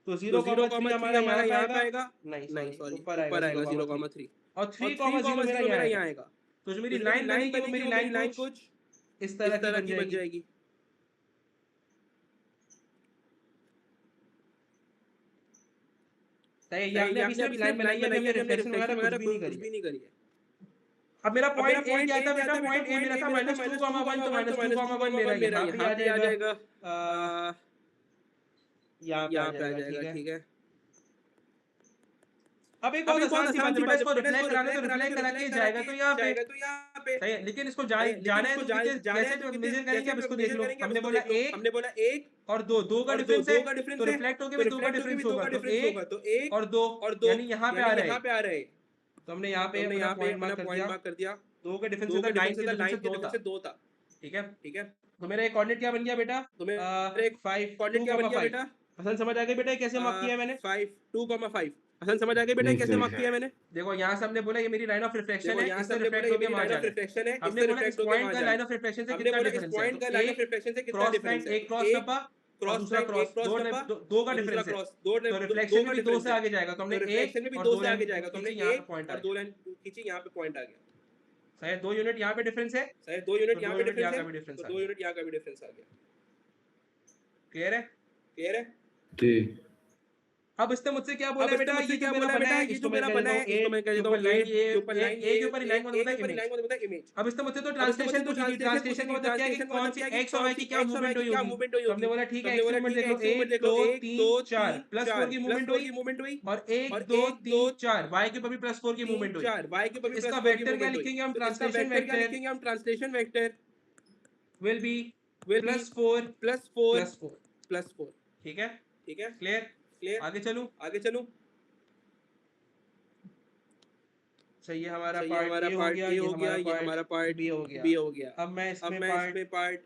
तो 0,3 हमारा यहाँ पे आएगा। नहीं सॉरी, ऊपर आएगा 0,3 और 3,0 मेरा यहाँ आएगा। तो जो मेरी लाइन बनेगी वो मेरी लाइन कुछ इस तरह की बन जाएगी। सही है? ये आपने अभी लाइन बनाई है, हमने रिफ्लेक्शन वगैरह कुछ भी नहीं करी है। अब मेरा पॉइंट ए क्या था बेटा? पॉइंट ए मेरा था -2,1, तो -2,1 मेरा यहाँ पे आ जाएगा। यहाँ पे आ जाएगा। ठीक है। अब एक और आसान सी बात है बेटा, इसको रिफ्लेक्ट कराना तो रिफ्लेक्ट करा के जाएगा तो यहाँ पे। सही है, लेकिन इसको जाना है तो कैसे मेजर करेंगे? अब इसको देख लो। हमने बोला 1 और 2 का डिफरेंस है, तो रिफ्लेक्ट होके भी 2 का डिफरेंस होगा। तो 1 और 2 यानी यहाँ पे आ रहे हैं। तो हमने यहाँ पे अपना पॉइंट मार्क कर दिया। 2 का डिफरेंस था 9 के डिफरेंस से 2 था। ठीक है। तो मेरा एक कोऑर्डिनेट क्या बन गया बेटा? तो मेरा एक 5 कोऑर्डिनेट क्या बन गया बेटा? हसन समझ आ गया बेटा कैसे मार्क किया है मैंने? 5 2,5। हसन समझ आ गया बेटा कैसे मार्क किया है मैंने? देखो यहाँ से हमने बोला ये मेरी लाइन ऑफ रिफ्लेक्शन है, इससे रिफ्लेक्ट होके वहां जाना है। हमने बोला इस पॉइंट का लाइन ऑफ रिफ्लेक्शन से कितना डिफरेंस है? क्रॉस लाइन, एक क्रॉस डब्बा और दूसरा क्रॉस, 2 का डिफरेंस है। तो रिफ्लेक्शन में भी 2 से आगे जाएगा, तो हमने 1 और 2 लाइन यहाँ पे पॉइंट और 2 लाइन खींची, यहाँ पे पॉइंट आ गया। सही है, 2 यूनिट यहाँ पे डिफरेंस है, सही 2 यूनिट यहाँ पे डिफरेंस है, 2 यूनिट यहाँ का भी डिफरेंस आ गया। क्लियर है जी। अब इसने मुझसे क्या बोला बेटा? ये क्या बोला बेटा? ये जो मेरा बना है इसको मैं कह देता हूं लाइन, ये ऊपर लाइन, ए के ऊपर लाइन को होता है इमेज। अब इसने मुझसे तो ट्रांसलेशन पूछी थी, ट्रांसलेशन का मतलब क्या है कि कौन सी x और y की क्या मूवमेंट हुई होगी। तो हमने बोला ठीक है, x मूवमेंट देख लो, 1 2 3 4 +4 की मूवमेंट हुई और 1 2 3 4 y के ऊपर भी +4 की मूवमेंट हुई। इसका वेक्टर क्या लिखेंगे हम? ट्रांसलेशन वेक्टर विल बी +4 ठीक है। क्लियर? आगे चलूं। सही है, हमारा पार्ट ए हो गया, ये हमारा पार्ट बी हो गया। अब मैं इसमें पार्ट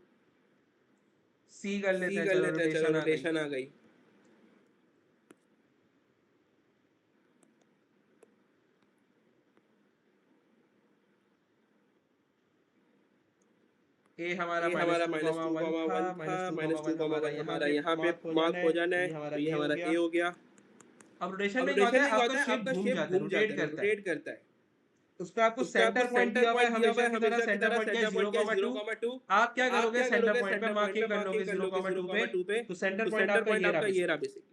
सी कर लेते हैं। चलो रोटेशन आ गई। ए हमारा -2,1 हमारा यहाँ पे मार्क हो जाना है, ये हमारा ए हो गया। अब रोटेशन में क्या होता है? आपका शेप घूम जाता है, रोटेट करता है। उस पे आपको सेंटर पॉइंट दिया हुआ है, हमेशा की तरह सेंटर पॉइंट क्या है 0,2। आप क्या करोगे? सेंटर पॉइंट पे मार्किंग कर लोगे 0,2 पे, तो सेंटर पॉइंट आपका ये रहा बेसिकली।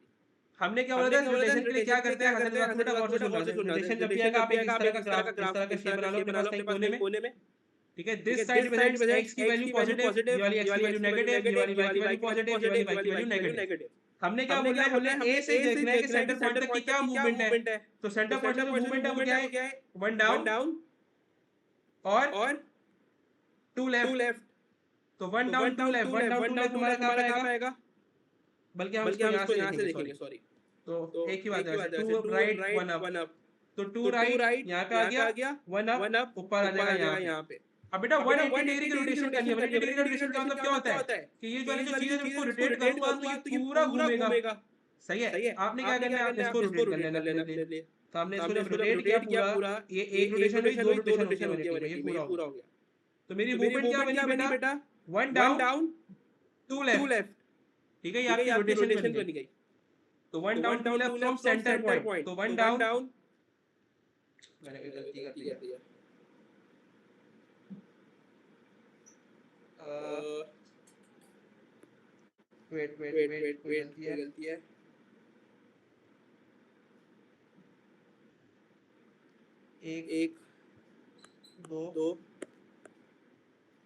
हमने क्या बोला था रोटेशन के लिए क्या करते हैं? हसन थोड़ा गौर से सुनना। रोटेशन जब भी आएगा आप एक इस तरह का शेप बना लो अपने पास कहीं कोने में। ठीक है, दिस साइड रिप्रेजेंट्स x की वैल्यू पॉजिटिव, ये वाली x की वैल्यू नेगेटिव, ये वाली y की वैल्यू पॉजिटिव, ये वाली y की वैल्यू नेगेटिव। हमने क्या बोला है, हमने ए से देखना है कि सेंटर पॉइंट तक की क्या मूवमेंट है। तो सेंटर पॉइंट का जो मूवमेंट है वो क्या है, वन डाउन और टू लेफ्ट। तो one down two left, one down two left हमारा कहाँ पे आएगा, बल्कि हम इसको यहाँ से देखेंगे, सॉरी। तो एक ही बात है, टू राइट वन अप। तो टू राइट यहाँ पे आ गया, वन अप ऊपर आ जाएगा यहाँ पे। अब बेटा 180 डिग्री की रोटेशन करनी है। 180 डिग्री का रोटेशन का मतलब क्या होता है कि ये वाली जो चीज है उसको रोटेट करूंगा तो ये पूरा घूमेगा। सही है, आपने क्या करना है, आपने इसको रोटेट कर लेना अपने लिए। तो हमने इसको जब रोटेट किया पूरा, ये एक रोटेशन हुई, दो रोटेशन हो गया, ये पूरा हो गया। तो मेरी मूवमेंट क्या बनी बेटा, वन डाउन टू लेफ्ट। ठीक है, ये आपकी रोटेशन बन गई। तो one down two left from center point. तो वन डाउन, मैंने गलती कर दिया, वेट गलती है। एक दो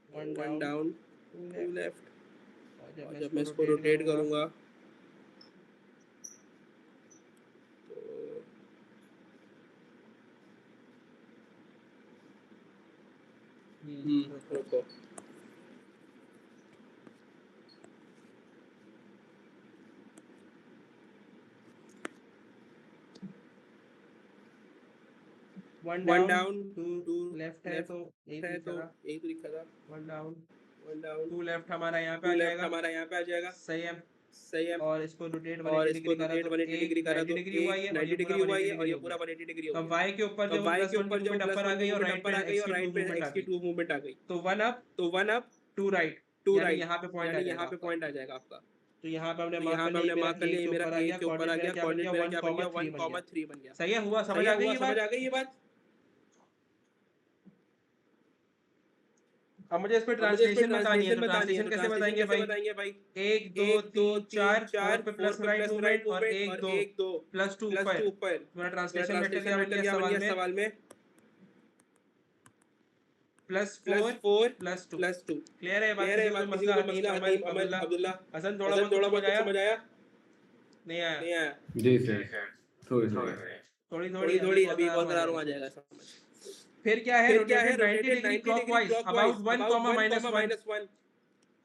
वन डाउन टू लेफ्ट। और जब मैं इसको रोटेट करूंगा तो रुको, वन डाउन टू लेफ्ट है तो एक तो लिखा था, वन डाउन टू लेफ्ट हमारा यहाँ पे आ जाएगा। सही है। और इसको रोटेट 180 डिग्री करा तो 90 डिग्री हुआ है और ये पूरा 180 डिग्री हो गया। तो y के ऊपर जब मूवमेंट अपर आ गई और राइट पे x की टू मूवमेंट आ गई, तो वन अप टू राइट यहाँ पे पॉइंट आ जाएगा आपका। तो यहाँ पे हमने मार्क कर लिया, मेरा a के ऊपर आ गया, कोऑर्डिनेट मेरा क्या बन गया 1,3 बन गया। सही है, हुआ, समझ आ गई ये बात। अब मुझे इस पे ट्रांसलेशन बतानी है, तो ट्रांसलेशन कैसे बताएंगे भाई, 1 2 3 4 4 पे प्लस राइट मूवमेंट और 1 2 प्लस 2 ऊपर। मेरा ट्रांसलेशन वेक्टर क्या बन गया सवाल में, प्लस 4 प्लस 2। क्लियर है बात, मसला नहीं। अब्दुल्ला हसन थोड़ा बहुत समझ आया, नहीं आया जी सर, थोड़ी अभी बहुत आ जाएगा समझ। फिर क्या है, 90 डिग्री क्लॉकवाइज अबाउट 1, -1।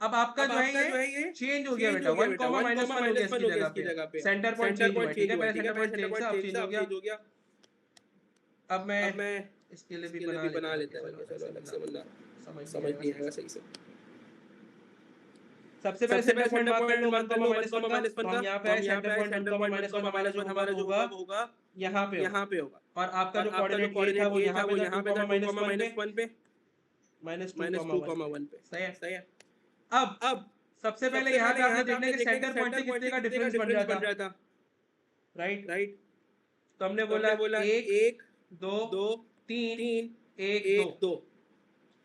अब आपका जो है ये चेंज हो गया बेटा, 1, -1 हो गया इसकी जगह पे। सेंटर पॉइंट चेंज हुआ, ठीक है, पहले सेंटर पॉइंट चेंज था, अब चेंज हो गया। अब मैं इसके लिए भी बना लेते हैं, चलो अलग से बंदा समझ नहीं आएगा सही से। सबसे पहले सेंटर पॉइंट मार्क कर लो 1, -1 हम यहाँ पे है सेंटर पॉइंट 1, -1 जो होगा यहाँ पे होगा। और आपका जो कोऑर्डिनेट था वो यहाँ पे था 2, -1 पे, -2, 1 पे। सही है। अब सबसे पहले यहाँ पे आपने देखना है कि सेंटर पॉइंट से कितने का डिफरेंस बन रहा था, राइट। तो हमने बोला 1 2 3 1 2,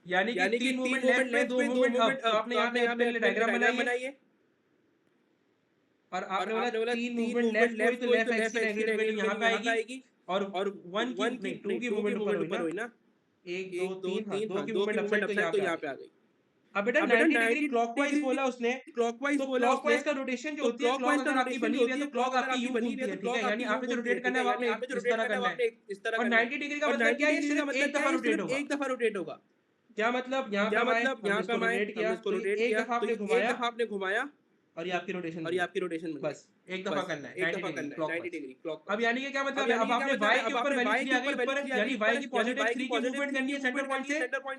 यानी कि 3 मूवमेंट लेफ्ट में, 2 मूवमेंट अप। तो आपने यहाँ पे अपने लिए डायग्राम बनाई है और आपने बोला 3 मूवमेंट लेफ्ट हुई तो लेफ्ट एक्सिस की नेगेटिव वैल्यू यहाँ पे आएगी और 2 की मूवमेंट ऊपर हुई ना, 1 2 3 हाँ, 2 की मूवमेंट अप साइड तो यहाँ पे आ गई। अब बेटा 90 डिग्री क्लॉकवाइज बोला उसने, तो क्लॉकवाइज का रोटेशन जो होती है, क्लॉक अगर आपकी बनी हुई है तो क्लॉक आपकी यूं घूमती है, ठीक है, यानी आपने जो रोटेट करना है वो आपने इस तरह करना है। और 90 डिग्री का मतलब क्या है, सिर्फ एक दफा रोटेट होगा। क्या मतलब, यहाँ पे रोटेट किया, एक दफा आपने घुमाया और ये आपकी रोटेशन बस एक दफा करना है 90 डिग्री क्लॉक। अब यानी कि क्या मतलब है, अब आपने y के ऊपर वैल्यू 3 आ गई ऊपर, यानी y की पॉजिटिव 3 की मूवमेंट करनी है सेंटर पॉइंट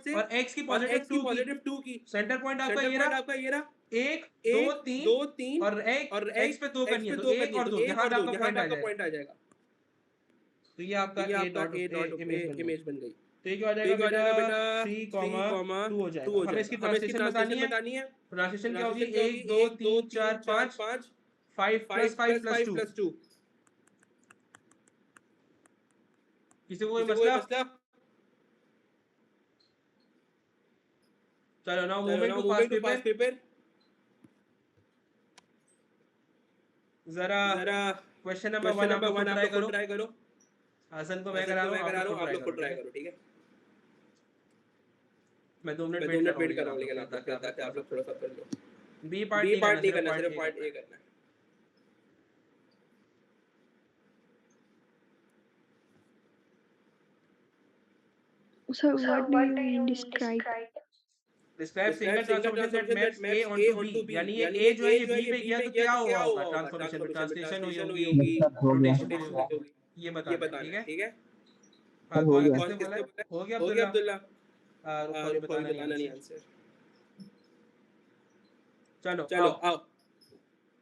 से और x की पॉजिटिव 2 की। सेंटर पॉइंट आपका ये रहा 1 2 3 और x पे 2 करनी है, तो 1 और 2 यहाँ पे आपका पॉइंट आ जाएगा। तो ये आपका a इमेज बन गई। तो ये क्या हो जाएगा बेटा 3, 2 हो जाएगा। हमें इसकी ट्रांसलेशन बतानी है। ट्रांसलेशन क्या होगी, 1 2 3 4 5 5 + 2। किसी को कोई मसला? चलो now movement to past paper. जरा क्वेश्चन नंबर 1 आप लोग ट्राई करो। हसन को मैं करा रहा हूं, आप लोग को ट्राई करो, ठीक है। मैं 2 मिनट वेट कर रहा हूं, लेकिन ताकि आप लोग थोड़ा सा कर लो। बी पार्ट नहीं करना, सिर्फ पार्ट ए करना है। So what do you mean describe? Describe single transformation that maps A onto B, यानी ये ए जो है ये बी पे गया तो क्या हुआ होगा ट्रांसफॉर्मेशन में, ट्रांसलेशन हुई होगी, रोटेशन हुई होगी, ये बताना है, ठीक है। ठीक है। हाँ, हो कौन गया। किसने बोला है? हो गया हो गया अब्दुल्ला। अब्दुल्ला। रुको, बताना बताना नहीं नहीं आंसर। चलो चलो आओ। आओ।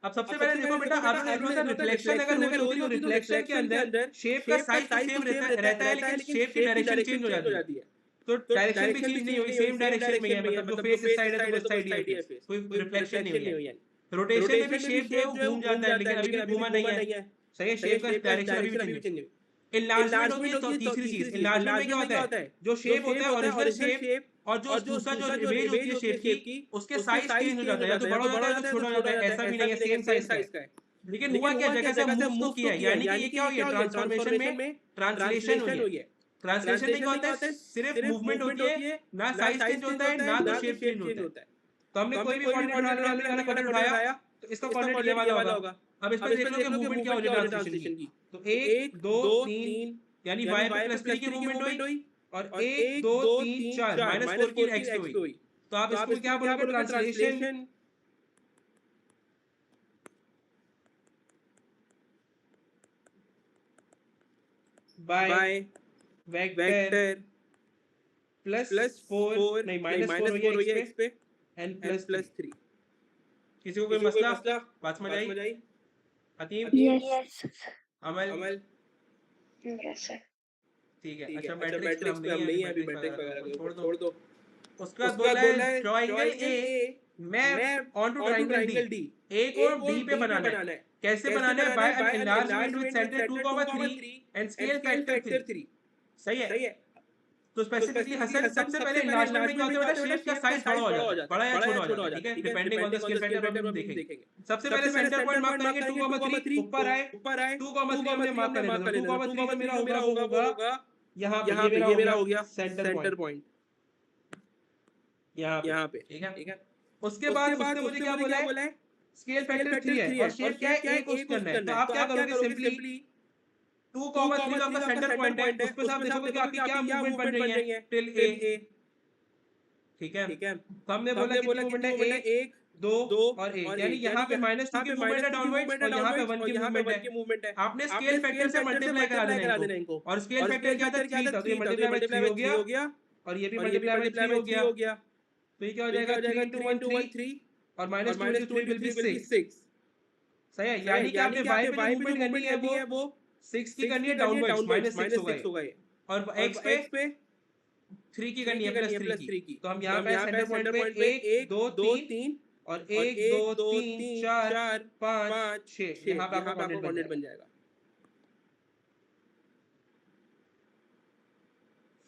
अब सबसे पहले देखो बेटा, आपने देखा था रिफ्लेक्शन अगर हो रही होती तो रिफ्लेक्शन के अंदर शेप का साइज तो सेम रहता है, लेकिन शेप की डायरेक्शन चेंज हो जाती है। तो डायरेक्शन भी चेंज नहीं हुई, सेम डायरेक्शन में है, मतलब जो फेस इस साइड है तो उस साइड ही है फेस, कोई रिफ्लेक्शन नहीं हुई है। रोटेशन में भी शेप जो है वो घूम जाता है, लेकिन अभी भी घूमा नहीं है, सही है, शेप का डायरेक्शन अभी भी चेंज नहीं हुई। इनलार्जमेंट होती है तो तीसरी चीज, इनलार्जमेंट में क्या होता है, जो शेप होता है ओरिजिनल शेप और जो दूसरा जो इमेज होती है शेप की, उसके साइज चेंज हो जाता है, या तो बड़ा हो जाता है तो छोटा हो जाता है, ऐसा भी नहीं है, सेम साइज का है। लेकिन हुआ क्या, जगह से मूव तो किया है, यानी कि ये क्या हुई है, ट्रांसफॉर्मेशन में ट्रांसलेशन हुई है। ट्रांसलेशन में क्या होता है, सिर्फ मूवमेंट होती है, ना साइज चेंज होता है ना तो शेप चेंज होता है। तो हमने कोई भी कोऑर्डिनेट उठाना है, हमने वाला कोऑर्डिनेट उठाया तो इसका कोऑर्डिनेट ये वाला होगा। अब इसमें देख लो कि मूवमेंट क्या हो रही है ट्रांसलेशन की, तो 1 2 3 यानी y पे +3 की मूवमेंट हुई, और 1 2 3 4 -4 की x पे हुई। तो आप इसको क्या बोलोगे, ट्रांसलेशन बाय वेक्टर +4 नहीं -4 हुई है x पे एंड +3। किसी को कोई मसला, बात समझ आई? हतीम, Yes. अमल, Yes, sir. ठीक है। अच्छा, मैट्रिक्स पे हम नहीं है अभी, मैट्रिक्स वगैरह के ऊपर छोड़ दो। उसके बाद उसके बाद बोला है draw angle A map on to triangle D, A को डी पे बनाना है। कैसे बनाना है, by an enlargement with centre 2,3 and scale factor 3, सही है। तो स्पेसिफिकली हसन सबसे पहले एनलार्जमेंट में क्या होता है बेटा, शेप का साइज बड़ा हो जाता है, बड़ा या छोटा हो जाता है, ठीक है, depending on the scale factor हम देखेंगे। सबसे पहले सेंटर पॉइंट मार्क करेंगे 2,3 ऊपर आए, 2,3 हमने मार्क कर लेना, 2,3 जो मेरा होगा वो होगा यहाँ पे, ये मेरा हो गया सेंटर पॉइंट यहाँ पे, ठीक है। उसके बाद उसने मुझे क्या बोला है, स्केल फैक्टर 3 है और शेप क्या है, ए को करना है। तो आप क्या करोगे, सिंपली 2,3 जो आपका सेंटर पॉइंट है उस पे आप देखोगे कि आपकी क्या मूवमेंट बन रही है टिल ए, ठीक है। तो हमने बोला कितनी मूवमेंट है, 1 2 और 1, यानी यहाँ पे -2 की मूवमेंट है डाउनवर्ड्स और यहाँ पे 1 की मूवमेंट है। आपने स्केल फैक्टर से मल्टीप्लाई करा देना इनको, और स्केल फैक्टर क्या था, 3 था, तो ये मल्टीप्लाई बाय 3 हो गया, और ये भी मल्टीप्लाई बाय 3 हो गया। तो ये क्या हो जाएगा, 3 × 1 3 और -2 × 3 विल बी 6, सही है। यानी कि आपने y पे जो मूवमेंट करनी है वो 6 की करनी है डाउनवर्ड्स, -6 होगा ये, और x पे 3 की करनी है +3 की। तो हम यहाँ पे सेंटर पॉइंट पे 1 2 3 और 1 2 3 4 5 6 यहाँ पे आपका कोऑर्डिनेट बन जाएगा,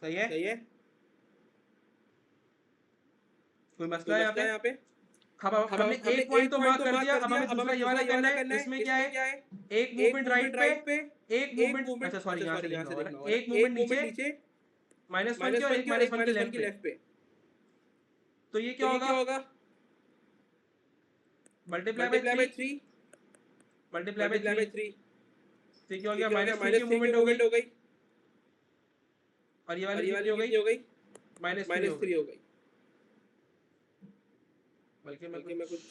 सही है। कोई मसला है यहाँ पे? अब हमने एक पॉइंट तो मार्क कर दिया, अब हमें दूसरा ये वाला करना है। इसमें क्या है, एक मूवमेंट राइट पे, एक मूवमेंट, अच्छा सॉरी यहाँ से लिखना होगा, एक मूवमेंट नीचे -1 की और एक -1 की लेफ्ट पे। तो ये क्या होगा, मल्टीप्लाई बाय 3 मल्टीप्लाई बाय 3, तो क्या हो गया, -3 की मूवमेंट हो गई, और ये वाली कितनी हो गई, -3 हो गई। बल्कि मैं कुछ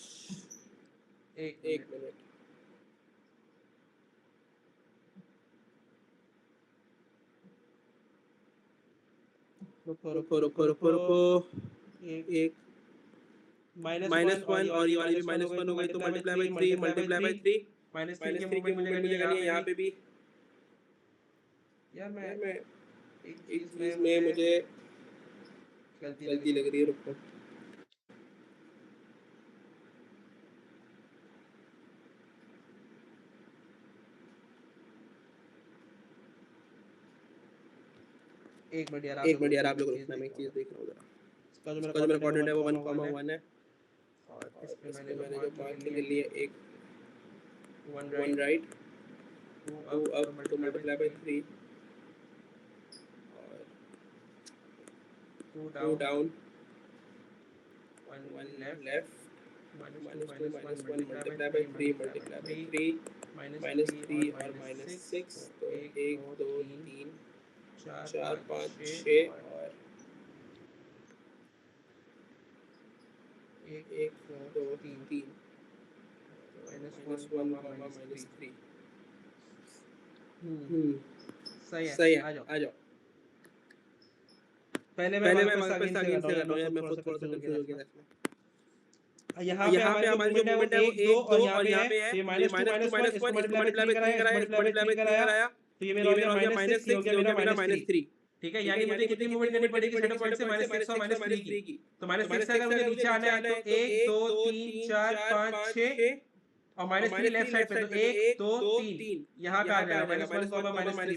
एक मिनट, रुको एक -1 और ये वाली भी -1 हो गई, तो मल्टीप्लाई बाय 3 -3 की मूवमेंट मुझे करनी है यहाँ पे भी। यार मैं एक चीज में मुझे गलती लग रही है, रुको। एक मिनट यार, आप लोग रुकना, मैं एक चीज देख रहा हूँ जरा। इसका जो मेरा कोऑर्डिनेट है वो 1,1 है, और इस पे मैंने जो मार्क के लिए एक 1 right 2 up to multiply by 3 और 2 डाउन 1 लेफ्ट -2 -1 मल्टीप्लाई बाय 3 -3 और -6, तो 1 2 3 4 5 6 और 1 2 3 -1 -3 सही है, आ जाओ पहले मैं वापस आगे से कर रहा हूँ यार, मैं खुद थोड़ा सा कंफ्यूज हो गया था। यहाँ पे हमारी जो मूवमेंट है वो 1 2 और यहाँ पे है तो ये -2 -1 इसको मल्टीप्लाई बाय 3 कराया, इसको मल्टीप्लाई बाय 3 कराया, तो ये मेरा हो गया -6, ये हो गया मेरा -3। ठीक है, यानी मुझे कितनी मूवमेंट करनी पड़ेगी सेंटर पॉइंट से -6 और -3 की। तो -6 से अगर मुझे नीचे आना है तो 1 2 3 4 5 6 और -3 लेफ्ट साइड पे, तो 1 2 3 यहाँ पे आ जाएगा -1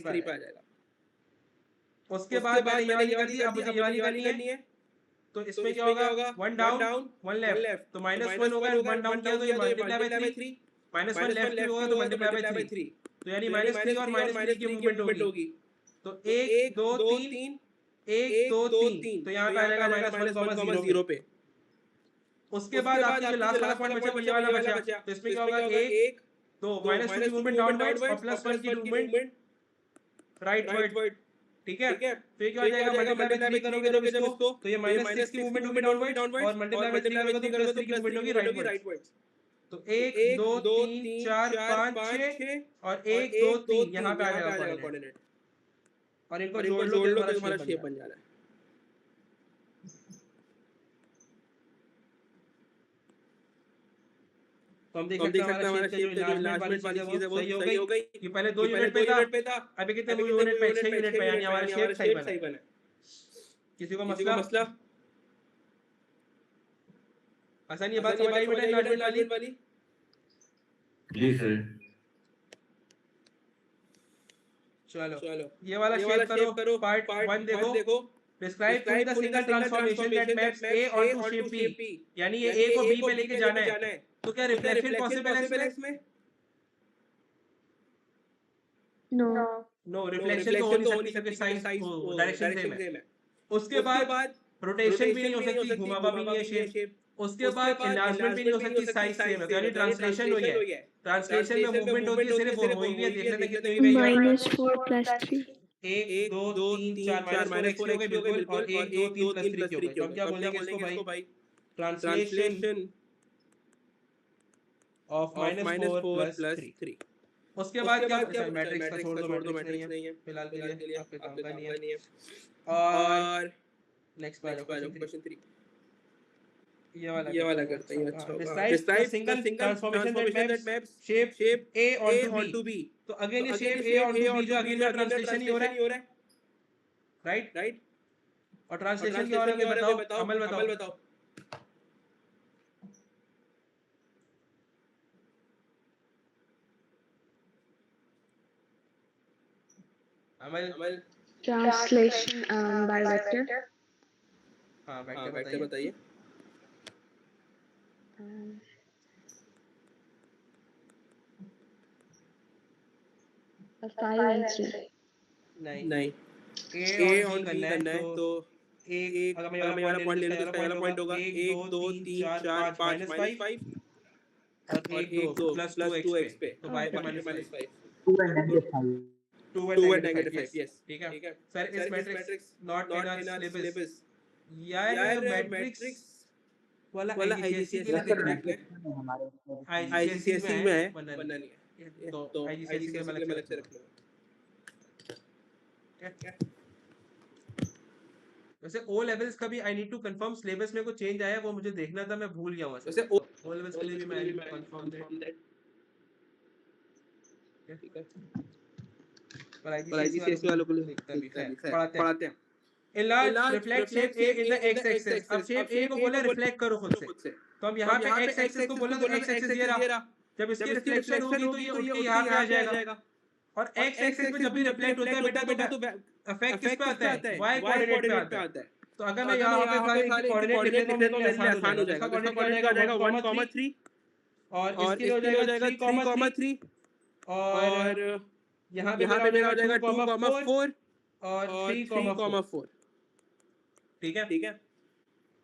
-3 पे आ जाएगा। उसके बाद मैंने ये वाली कर दी, अब मुझे ये वाली करनी है, तो इसमें क्या होगा 1 डाउन 1 लेफ्ट, तो -1 होगा, 1 डाउन किया तो ये मल्टीप्लाई बाय 3, -1 लेफ्ट होगा तो मल्टीप्लाई बाय 3, तो यानी -3 और -3 की मूवमेंट होगी। तो 1 2 3 1 2 3, तो यहाँ पे आ जाएगा -1, 0 पे। उसके बाद आपका जो लास्ट वाला पॉइंट बचा वो ये वाला बचा, तो इसमें क्या होगा 1 2 -2 की मूवमेंट डाउनवर्ड्स और +1 की मूवमेंट राइटवर्ड। ठीक है, तो ये क्या हो जाएगा मल्टीप्लाई बाय 3 करोगे जब इसको, तो ये -6 की मूवमेंट होगी डाउनवर्ड और मल्टीप्लाई बाय 3 करोगे तो +3 की मूवमेंट होगी राइटवर्ड। तो 1 2 3 4 5 6 और 1 2 3 यहाँ पे आ जाएगा कोऑर्डिनेट, और इनको जोड़ लो तो हमारा शेप बन जाना है। तो हम देख सकते हैं हमारा शेप का जो इलाजमेंट वाली चीज है वो सही हो गई। ये पहले 2 यूनिट पे था, अभी कितने यूनिट पे 6 यूनिट पे, यानी हमारा शेप सही बना। किसी को मसला आसान ये बात समझ आई बेटा इलाजमेंट वाली? जी सर। चलो ये वाला शेप करो, पार्ट 1 देखो। Describe fully the single transformation that maps A onto shape B, यानी ये A को B पे लेके जाना है, तो क्या रिफ्लेक्शन पॉसिबल है इसमें? नो, रिफ्लेक्शन तो हो नहीं सकती क्योंकि साइज डायरेक्शन सेम है। उसके बाद रोटेशन भी नहीं हो सकती, घुमावा भी नहीं है शेप। उसके बाद एनलार्जमेंट भी नहीं हो सकती, साइज सेम है, यानी ट्रांसलेशन हुई है। ट्रांसलेशन में मूवमेंट होती है, सिर्फ वो हुई है, देख लेते कितनी हुई है। -4 + 3 1 2 3 4 -4 हो गई बिल्कुल, और 1 2 3 + 3 हो गई। तो हम क्या बोलेंगे इसको भाई? Translation of -4 + 3। उसके बाद क्या बचा? मैट्रिक्स का छोड़ दो, मैट्रिक्स नहीं है फिलहाल के लिए, आपके काम का नहीं है। और नेक्स्ट पे आ जाओ, क्वेश्चन 3 ये वाला करते हैं। अच्छा, describe single transformation that maps shape A onto B। तो अगेन ये शेप A onto B जो अगेन का ट्रांसलेशन ही हो रहा है, राइट? और ट्रांसलेशन क्या हो रहा है बताओ, अमल बताओ। अमल translation by vector. हाँ वेक्टर बताइए। नहीं A और B करना है, तो एक अगर मैं वाला पॉइंट ले लूं तो पहला पॉइंट होगा 1 2 3 4 5 -5 और 1 2 +2x पे, तो y पे -5 2 and -5 यस, ठीक है sir. Is matrix not in our syllabus, यार मैट्रिक्स वाला आईजीसीएस के लिए देखना है, आईजीसीएस में है वरना नहीं है, तो आईजीसीएस के लिए मैं अलग से रख लूंगा। क्या वैसे ओ लेवल्स का भी I need to confirm, syllabus में कुछ चेंज आया वो मुझे देखना था, मैं भूल गया हूं। वैसे ओ लेवल्स के लिए भी मैं कंफर्म दैट, ठीक है। पर आईजीसीएस वालों को पढ़ाते हैं। Enlarge reflect shape A in the x axis। अब शेप A को बोले रिफ्लेक्ट करो खुद से, तो हम यहाँ पे x axis को बोले तो x axis ये रहा, जब इसकी रिफ्लेक्शन होगी तो ये उठ के यहाँ पे आ जाएगा। और x axis पे जब भी रिफ्लेक्ट होता है बेटा तो इफेक्ट किस पे आता है? y कोऑर्डिनेट पे आता है। तो अगर मैं यहाँ पे सारे कोऑर्डिनेट लिख देता हूं तो आसान हो जाएगा। इसका कोऑर्डिनेट हो जाएगा 1,3 और इसके हो जाएगा 3,3 और यहाँ पे मेरा हो जाएगा 2,4 और 3,4, ठीक है।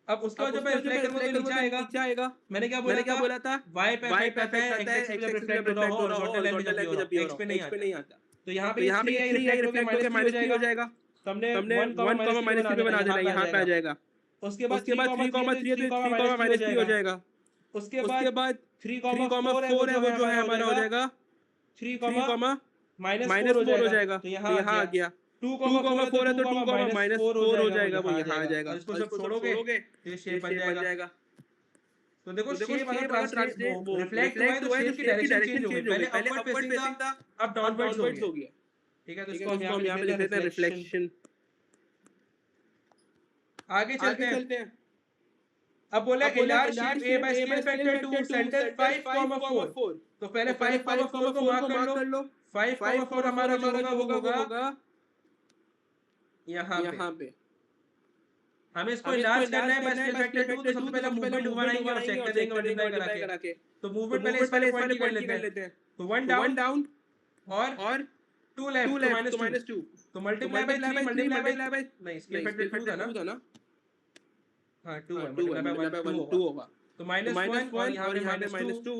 अब उसका जब रिफ्लेक्ट करूंगा तो नीचे आएगा। मैंने क्या बोला था y पे इफेक्ट आता है, x एक्सिस पे रिफ्लेक्ट हो रहा हो, हॉरिजॉन्टल लाइन पे जब भी हो रहा हो, x पे नहीं आता। तो यहाँ पे 3 रिफ्लेक्ट होके -3 हो जाएगा तो हमने हमने 1 1 माइनस 3 पे बना देना, यहाँ पे आ जाएगा। उसके बाद 3 3 है तो 3 माइनस 3 हो जाएगा। उसके उसके बाद 3 3 4 है वो जो है हमारा हो जाएगा 3 माइनस माइनस 4 4 हो जाएगा, तो तो यहाँ यहाँ आ गया। 2 2 4 है तो 2 माइनस 4 हो जाएगा, वो यहाँ आ जाएगा। और इसको और सब छोड़ोगे तो ये शेप बन जाएगा। तो देखो शेप अगर ट्रांसलेट रिफ्लेक्ट हुआ है तो शेप की डायरेक्शन चेंज हो गई, पहले अपवर्ड फेसिंग था अब डाउनवर्ड्स हो गया। ठीक है, तो इसको हम यहाँ पे लिख देते हैं रिफ्लेक्शन। आगे चलते हैं। अब बोला enlarge shape A by scale factor to center 5,4 तो पहले 5,4 को मार्क कर लो। 5,4 हमारा जो होगा वो होगा यहाँ पे। हमें इसको enlarge करना है by scale factor 2 तो सबसे पहले मूवमेंट हुआ नहीं और चेक कर देंगे मल्टीप्लाई करा के। तो मूवमेंट पहले इस वाले पॉइंट की कर लेते हैं। तो 1 डाउन और 2 लेफ्ट तो -2 तो मल्टीप्लाई बाय 3 मल्टीप्लाई बाय नहीं स्केल फैक्टर 2 था ना। हाँ 2 है, मल्टीप्लाई बाय 1 2 होगा तो -1 और यहाँ पे -2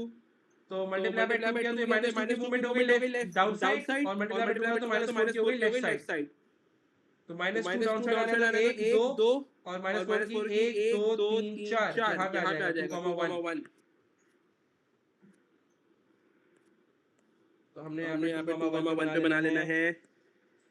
तो मल्टीप्लाई बाय 2 किया तो ये -2 की मूवमेंट हो गई लेफ्ट डाउन साइड और मल्टीप्लाई बाय 2 तो -4 की हो गई लेफ्ट साइड। तो -2 डाउन साइड आने लगा 1 2 और -4 की 1 2 3 4 यहाँ पे आ जाएगा 2,1 तो हमने यहाँ पे 2,1 पे बना लेना है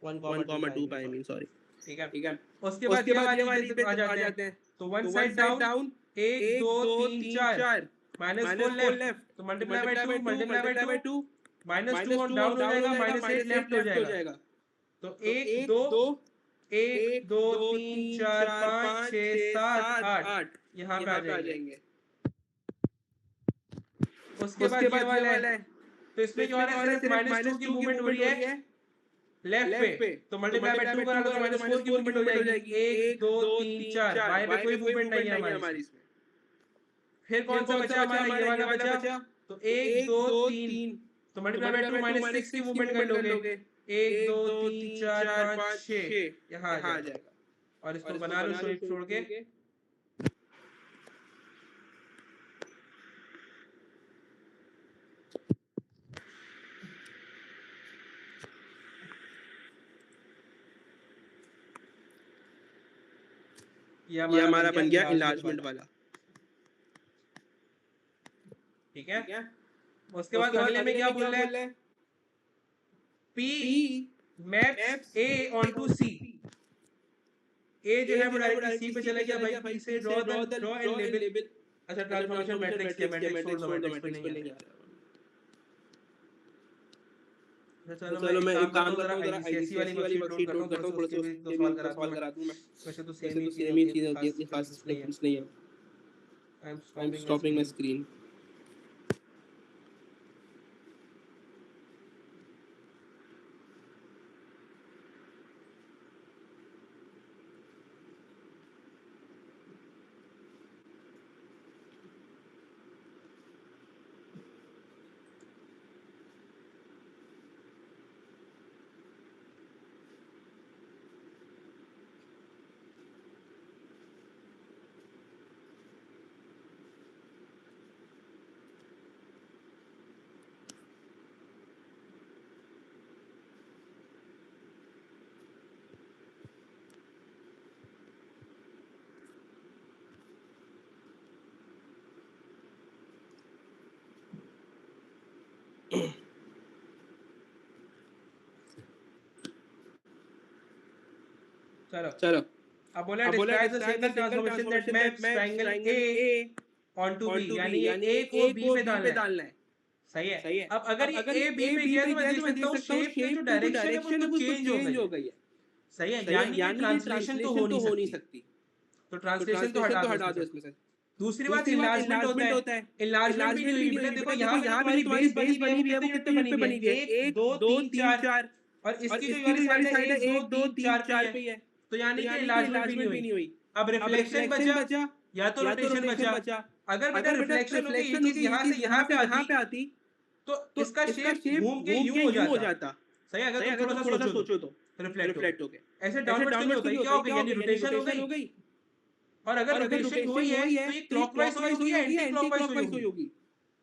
1,2 पे आई मीन सॉरी। ठीक है उसके बाद ये वाली पे आ जाते हैं तो वन साइड डाउन 1 2 3 4 -4 लेफ्ट तो मल्टीप्लाई बाय 2 -2 ऑन डाउन हो जाएगा -8 लेफ्ट हो जाएगा। तो 1 2 1 2 3 4 5 6 7 8 यहाँ पे आ जाएंगे। उसके बाद ये वाला है तो इसमें क्या हो रहा है सिर्फ -2 की मूवमेंट हो रही है लेफ्ट पे तो मल्टीप्लाई बाय 2 करा तो -4 की मूवमेंट हो जाएगी 1 2 3 4 बाएं पे कोई मूवमेंट नहीं है हमारी इसमें। फिर कौन सा बचा हमारा ये वाला बचा तो 1 2 3 तो मल्टीप्लाई बाय 2 -6 की मूवमेंट कर लोगे 1 2 3 4 5 6 यहाँ आ जाएगा। और इसको बना लो शेप छोड़ के ये हमारा बन गया इनलार्जमेंट वाला। ठीक है उसके बाद अगले में क्या बोल रहे हैं P maps A onto C। A जो है वो डायरेक्टली C पे चला गया भाई P से ड्रॉ एंड लेबल। अच्छा ट्रांसफॉर्मेशन मैट्रिक्स के मैट्रिक्स छोड़ दो मैट्रिक्स पे नहीं आ रहा। चलो मैं एक काम करता हूं जरा ICSE वाली वर्कशीट नोट करता हूं थोड़ा सा उसके सॉल्व करा दूं मैं। वैसे तो सेम ही चीज होती है खास डिफरेंस नहीं है। I am stopping my screen. चलो अब बोला describe the single transformation that maps triangle A onto B यानी ये A को B में डालना है। सही है अब अगर ये A B में गया तो मैं देख सकता हूं शेप की जो डायरेक्शन है वो चेंज हो गई है। सही है यानी ट्रांसलेशन तो हो नहीं सकती तो ट्रांसलेशन तो हटा दो इसमें से। दूसरी बात इनलार्जमेंट होता है इनलार्जमेंट भी नहीं हुई देखो यहां पे तुम्हारी बेस बनी हुई है वो कितने पे बनी हुई है 1 2 3 4 और इसकी जो वाली साइड है 1 2 3 4 पे है तो यानी कि इनलार्जमेंट भी नहीं हुई। अब रिफ्लेक्शन बचा या तो रोटेशन बचा। अगर बेटा रिफ्लेक्शन होगी ये चीज यहां से यहां पे आती तो इसका शेप घूम के यूं हो जाता। सही अगर तुम थोड़ा सा सोचो तो रिफ्लेक्ट हो गया ऐसे डाउनवर्ड नहीं होता क्या हो गया यानी रोटेशन हो गई। और अगर रोटेशन हुई है तो ये क्लॉकवाइज हुई है एंटी क्लॉकवाइज हुई होगी।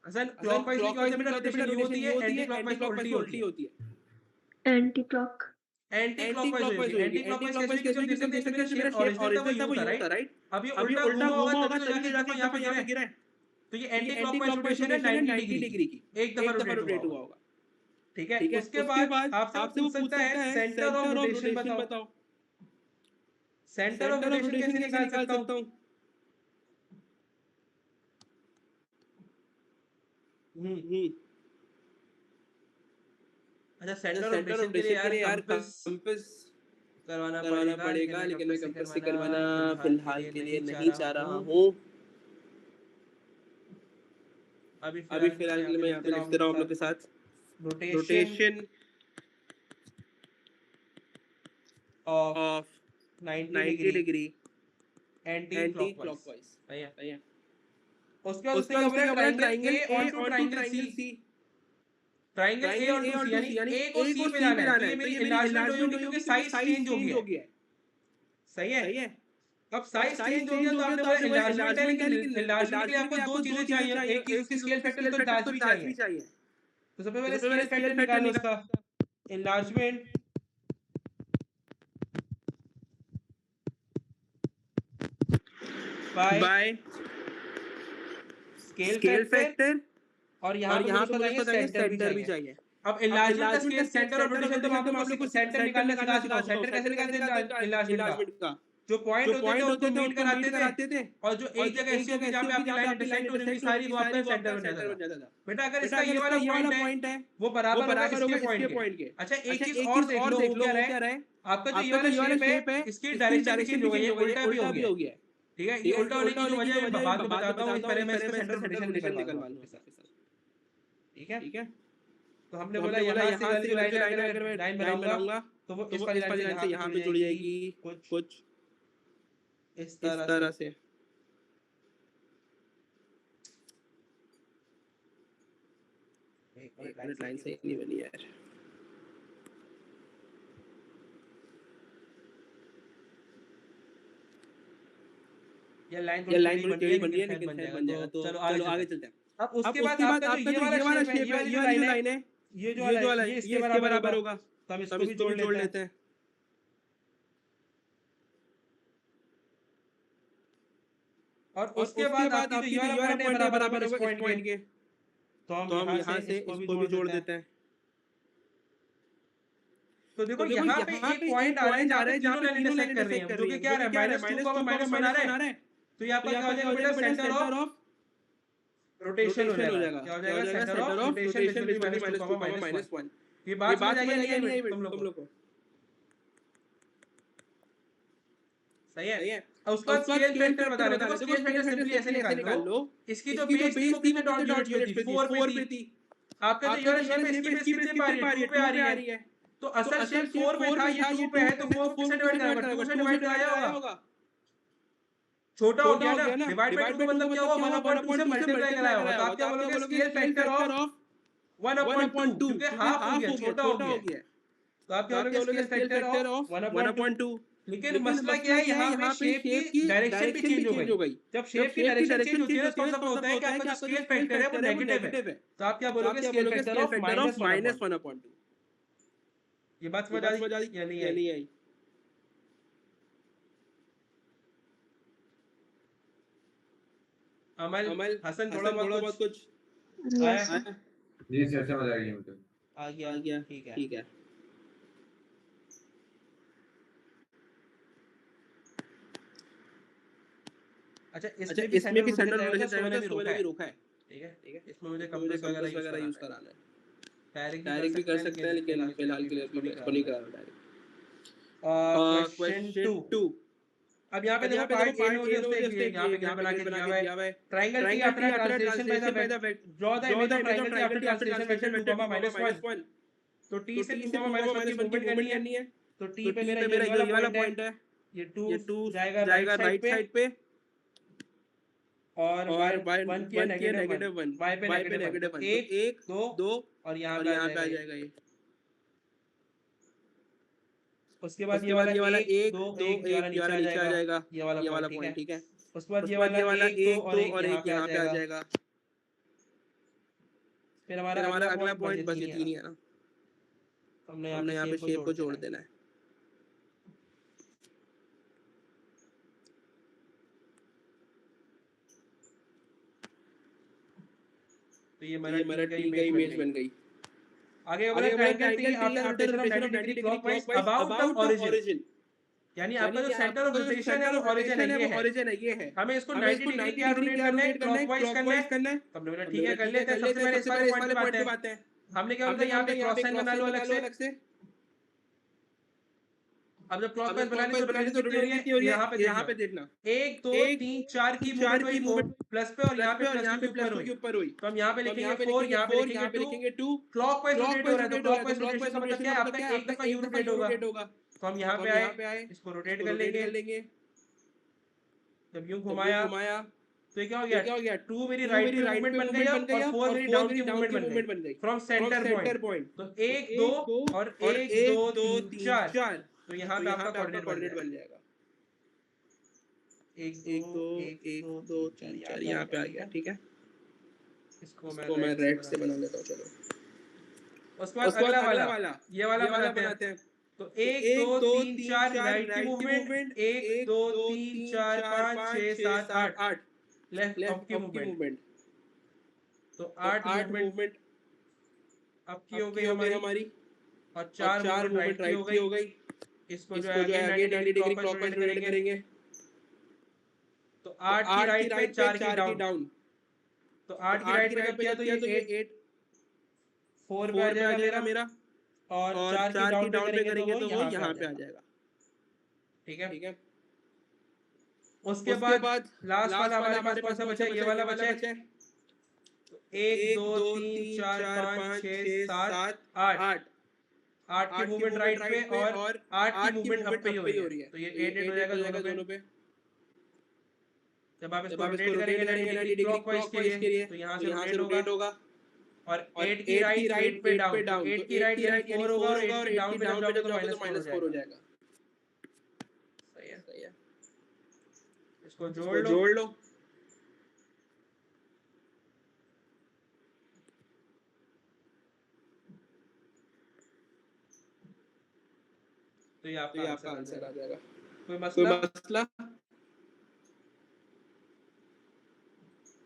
असल क्लॉकवाइज की क्या होता है बेटा रोटेशन नहीं होती है एंटी क्लॉकवाइज तो उल्टी होती है। एंटी क्लॉक एंटी क्लॉकवाइज होगी। एंटी क्लॉकवाइज कैसे होगी? जो देख सकते हैं शेप ओरिजिनल था वो यूं था, राइट? अब ये उल्टा घूमा होगा तभी तो जाके देखो यहाँ पे गिरा है। तो ये एंटी क्लॉकवाइज रोटेशन है 90 डिग्री की, एक दफा रोटेट हुआ होगा, ठीक है? उसके बाद आपसे वो पूछ सकता है सेंटर ऑफ रोटेशन बताओ। सेंटर ऑफ रोटेशन कैसे निकाल सकता हूँ? अच्छा, सेंटर ऑफ रोटेशन के लिए यार कंपास करवाना पड़ेगा, लेकिन मैं कंपास से करवाना फिलहाल के लिए नहीं चाह रहा हूँ। अभी फिलहाल के लिए मैं यहाँ पे लिखते रहा हूँ आप लोग के साथ rotation of 90 degree anti clockwise. सही है। उसके बाद उसने क्या बोला? Triangle A on triangle C. Triangle A और सी यानी ए को सी पे जाना है, तो ये मेरी एनलार्जमेंट हो गई क्योंकि साइज चेंज हो गया है। सही है। अब साइज चेंज हो गया तो आपने बोला एनलार्जमेंट है, लेकिन एनलार्जमेंट के लिए आपको दो चीजें चाहिए, एक चीज उसकी स्केल फैक्टर तो दार्श भी चाहिए। तो सबसे पहले स्केल फैक्टर निकालो उसका। एनलार्जमेंट बाय स्केल फैक्टर, और यहाँ पे उसको सेंटर भी चाहिए। अब एनलार्जमेंट का स्केल सेंटर ऑफ रोटेशन, तो मैं आप लोगों को सेंटर निकालना सिखा चुका हूं। सेंटर कैसे निकालते हैं एनलार्जमेंट का? जो पॉइंट होते थे उनको मीट कराते थे, और जो एक जगह ऐसी होगी जहां पे आपकी लाइन इंटरसेक्ट हो रही सारी, वो आपका सेंटर बन जाता था। बेटा अगर इसका ये वाला पॉइंट है वो बराबर होगा इसके पॉइंट के। अच्छा, एक चीज और देख लो हो क्या रहा है, आपका जो ये वाला शेप है इसकी डायरेक्शन चेंज हो गई है, उल्टा भी हो गया है। ठीक है, ये उल्टा होने की जो वजह है बाद में बताता हूं, पहले मैं इसका सेंटर ऑफ रोटेशन निकलवा लूं। ठीक है, तो हमने बोला यहाँ से वाली जो लाइन है, अगर मैं लाइन बनाऊंगा तो वो इस वाली लाइन से यहाँ पे जुड़ जाएगी कुछ इस तरह से। एक मिनट, लाइन सही नहीं बनी यार। ये लाइन थोड़ी टेढ़ी बन रही है, लेकिन खैर बन जाएगा। तो चलो आगे चलते हैं। अब उसके बाद आपका जो ये वाला शेप है, ये वाली जो लाइन है, ये जो वाला है, ये इसके बराबर होगा, तो हम इसको भी जोड़ लेते हैं। और उसके बाद आपकी जो ये वाला पॉइंट है बराबर होगा इस पॉइंट के, तो हम यहाँ से इसको भी जोड़ देते हैं। तो देखो यहाँ पे एक पॉइंट आ रहा है जहाँ पे तीनों लाइन इंटरसेक्ट कर रही हैं, जो कि क्या है -2 को -1 आ रहा है। तो यहाँ पर क्या हो जाएगा बेटा? सेंटर ऑफ रोटेशन हो जाएगा। क्या हो जाएगा? Centre of rotation will be -2, -1। ये बात समझ आई नहीं तुम लोग को? सही है। अब उसके बाद स्केल फैक्टर बता रहे थे। स्केल फैक्टर सिंपली ऐसे निकाल लो, इसकी जो बेस थी वो कितने डॉट यूनिट्स पे थी? 4 पे थी। आपका जो ये शेप है इसकी बेस कितने पे आ रही है? 2 पे आ रही है। तो असल शेप 4 पे था, ये 2 पे है, तो 4 किससे डिवाइड करेगा? 2 से डिवाइड कराया होगा। छोटा हो गया ना, डिवाइड बाय 2 मतलब क्या होगा? 1/2 से मल्टीप्लाई कराया होगा। तो आप क्या बोलोगे? स्केल फैक्टर ऑफ 1/2, क्योंकि हाफ हो गया, छोटा हो गया। तो आप क्या बोलोगे? Scale factor of 1/2। लेकिन मसला क्या है, यहाँ पे शेप की डायरेक्शन भी चेंज हो गई। जब शेप की डायरेक्शन चेंज होती है ना, तो मतलब होता है कि आपका जो स्केल फैक्टर है वो नेगेटिव है। तो आप क्या बोलोगे? Scale factor of -1/2। ये बात समझ आ रही या नहीं आई? अमल, हसन, थोड़ा बहुत कुछ Yes, sir. आया? जी सर, समझ आ गई मुझे। आ गया, ठीक है। अच्छा, इसमें भी सेंटर रोटेशन चाहिए तो मैंने भी रोका है। ठीक है, इसमें मुझे कंपास वगैरह यूज कराना है। डायरेक्ट भी कर सकते हैं, लेकिन फिलहाल के लिए अभी मैं इसको नहीं करा रहा डायरेक्ट। क्वेश्चन 2। अब यहाँ पे देखो पार्ट ए में मुझे उसने यहाँ पे ग्रिड बना के दिया हुआ है। Triangle T after translation by the vector, draw the image of triangle T after translation vector 2, -1। तो टी से 2, -1 की मूवमेंट करनी है। तो टी पे मेरा ये वाला पॉइंट है, ये 2 जाएगा राइट साइड पे, और y1 की -1, y पे -1, 1 2 और यहाँ पे आ जाएगा ये। उसके बाद ये वाला 1 2 1 ये वाला नीचे आ जाएगा, ये वाला पॉइंट। ठीक है, उसके बाद ये वाला 1 2 और 1 यहाँ पे आ जाएगा। फिर हमारा अगला पॉइंट बस ये 3 ही है ना, हमने यहाँ पे शेप को जोड़ देना है। तो ये हमारा हमारा टी टी का इमेज बन गई। आगे आगे बोला बोला triangle T after rotation of 90 degree clockwise about the origin, यानी आपका जो सेंटर ऑफ रोटेशन है वो ओरिजिन है, ये है। ओरिजिन है, ये है। हमें इसको हमें 90 डिग्री क्या रोटेट करना है, क्लॉकवाइज करना है। करना है। तो हमने बोला हमने ठीक है बोला कर लेते हैं। सबसे पहले इस वाले पॉइंट पे पे बात है। आते हैं। हमने क्या बोला यहाँ पे क्रॉस साइन बना लो अलग से। से। अब जब क्लॉकवाइज अब बनानी तो बनानी रोटेशन कितनी हो रही है, यहाँ पे देखना। 1 2 3 4 की मूवमेंट हुई प्लस पे, और यहाँ पे प्लस के ऊपर हुई। ऊपर हुई। तो हम यहाँ पे लिखेंगे 4, लिखेंगे यहाँ पे 4, यहाँ पे लिखेंगे 2। लिखेंगे 2। क्लॉकवाइज रोटेट हो रहा है, तो क्लॉकवाइज रोटेशन क्लॉकवाइज का मतलब क्या है, आपका एक दफा यू रोटेट होगा। तो हम यहाँ पे आए, इसको रोटेट कर लेंगे। जब यूं घुमाया तो क्या हो गया, 2 मेरी राइट पे मूवमेंट बन गई और 4 मेरी डाउन की मूवमेंट बन गई फ्रॉम सेंटर पॉइंट। तो 1 2 और 1 2 3 4, तो यहाँ पे आपका कोऑर्डिनेट बन जाएगा। 1 2 1 2 3 4 यहाँ पे आ गया। ठीक है, इसको मैं रेड से बना लेता हूँ। चलो उसके बाद अगला वाला, ये वाला बनाते हैं। तो 1 2 3 4 राइट की मूवमेंट, 1 2 3 4 5 6 7 8 लेफ्ट अप की मूवमेंट। तो 8 मूवमेंट अप की हो गई हमारी, और 4 मूवमेंट राइट की हो गई। इसको जो है अगेन 90 डिग्री क्लॉकवाइज रोटेट करेंगे। तो 8 की राइट पे 4 की डाउन। तो 8 की राइट पे जब किया तो ये 8 4 पे आ जाएगा मेरा, और 4 की डाउन पे करेंगे तो वो यहाँ पे आ जाएगा। ठीक है। उसके बाद लास्ट वाला हमारे पास बचा है, ये वाला बचा है। 1 2 3 4 5 6 7 8 8 की मूवमेंट राइट पे और 8 की मूवमेंट अप पे ही हो रही है। तो ये 8 हो जाएगा दोनों पे। जब आप इसको रोटेट करेंगे 90 डिग्री क्लॉकवाइज के लिए, तो यहाँ से रोटेट होगा। और 8 की राइट 8 पे डाउन, तो 8 की राइट यानी 4 होगा, और 8 की डाउन पे जब जाओगे तो -4 हो जाएगा। सही है। इसको जोड़ लो। तो ये आपका आंसर आ जाएगा। कोई मसला?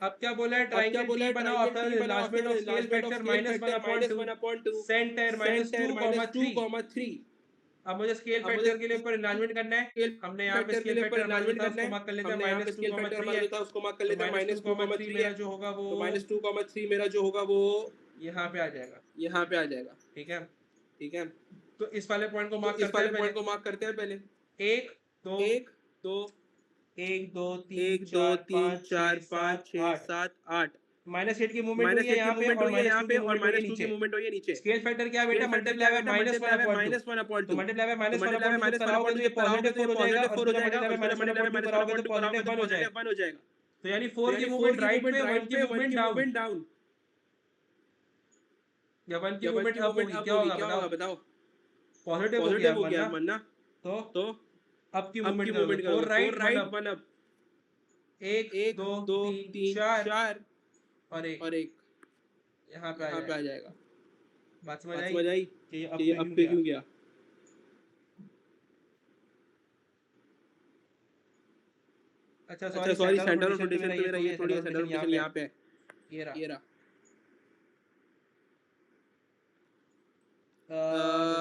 अब क्या बोला है, ट्रायंगल टी बनाओ after enlargement of scale factor -1/2, centre -2,3। अब मुझे स्केल फैक्टर के लिए ऊपर एनलार्जमेंट करना है। हमने यहाँ पे स्केल फैक्टर हमारा जो था उसको मार्क कर लेते हैं, -2,3 है। उसको मार्क कर लेते हैं, -2,3 मेरा जो होगा वो -2,3 मेरा जो होगा वो यहाँ पे आ जाएगा। ठीक है। तो इस वाले पॉइंट को मार्क करते हैं पहले। 1 2 1 2 3 4 5 6 7 8 -8 की मूवमेंट हुई है यहाँ पे, और -2 की मूवमेंट हुई है नीचे। स्केल फैक्टर क्या है बेटा, मल्टीप्लाई बाय -1/2। तो मल्टीप्लाई बाय -1/2 कराओगे तो ये पॉजिटिव 4 हो जाएगा, और दूसरा मल्टीप्लाई बाय -1/2 कराओगे तो पॉजिटिव 1 हो जाएगा। तो यानी 4 की मूवमेंट राइट पे, 1 की मूवमेंट डाउन। या 1 की मूवमेंट अप होगी, क्या होगा बताओ? पॉजिटिव हो गया वरना तो अप की मूवमेंट करोगे, 4 राइट 1 अप। 1 2 3 4 और 1 यहाँ पे आ जाएगा। बात समझ आई कि ये अप पे क्यों गया? अच्छा सॉरी, सेंटर ऑफ रोटेशन तो मेरा ये थोड़ी है, सेंटर ऑफ रोटेशन यहाँ पे है। ये रहा।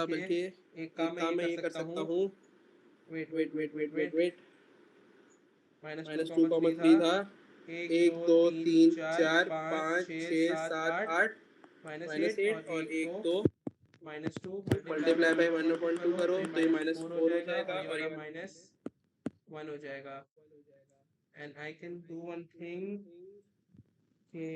बल्कि एक काम मैं ये कर सकता हूँ। वेट -2,3 था। 1 2 3 4 5 6 7 8 -8 और 1 2 -2 मल्टीप्लाई बाय 1/2 करो तो ये -4 हो जाएगा, और ये -1 हो जाएगा। And I can do one thing कि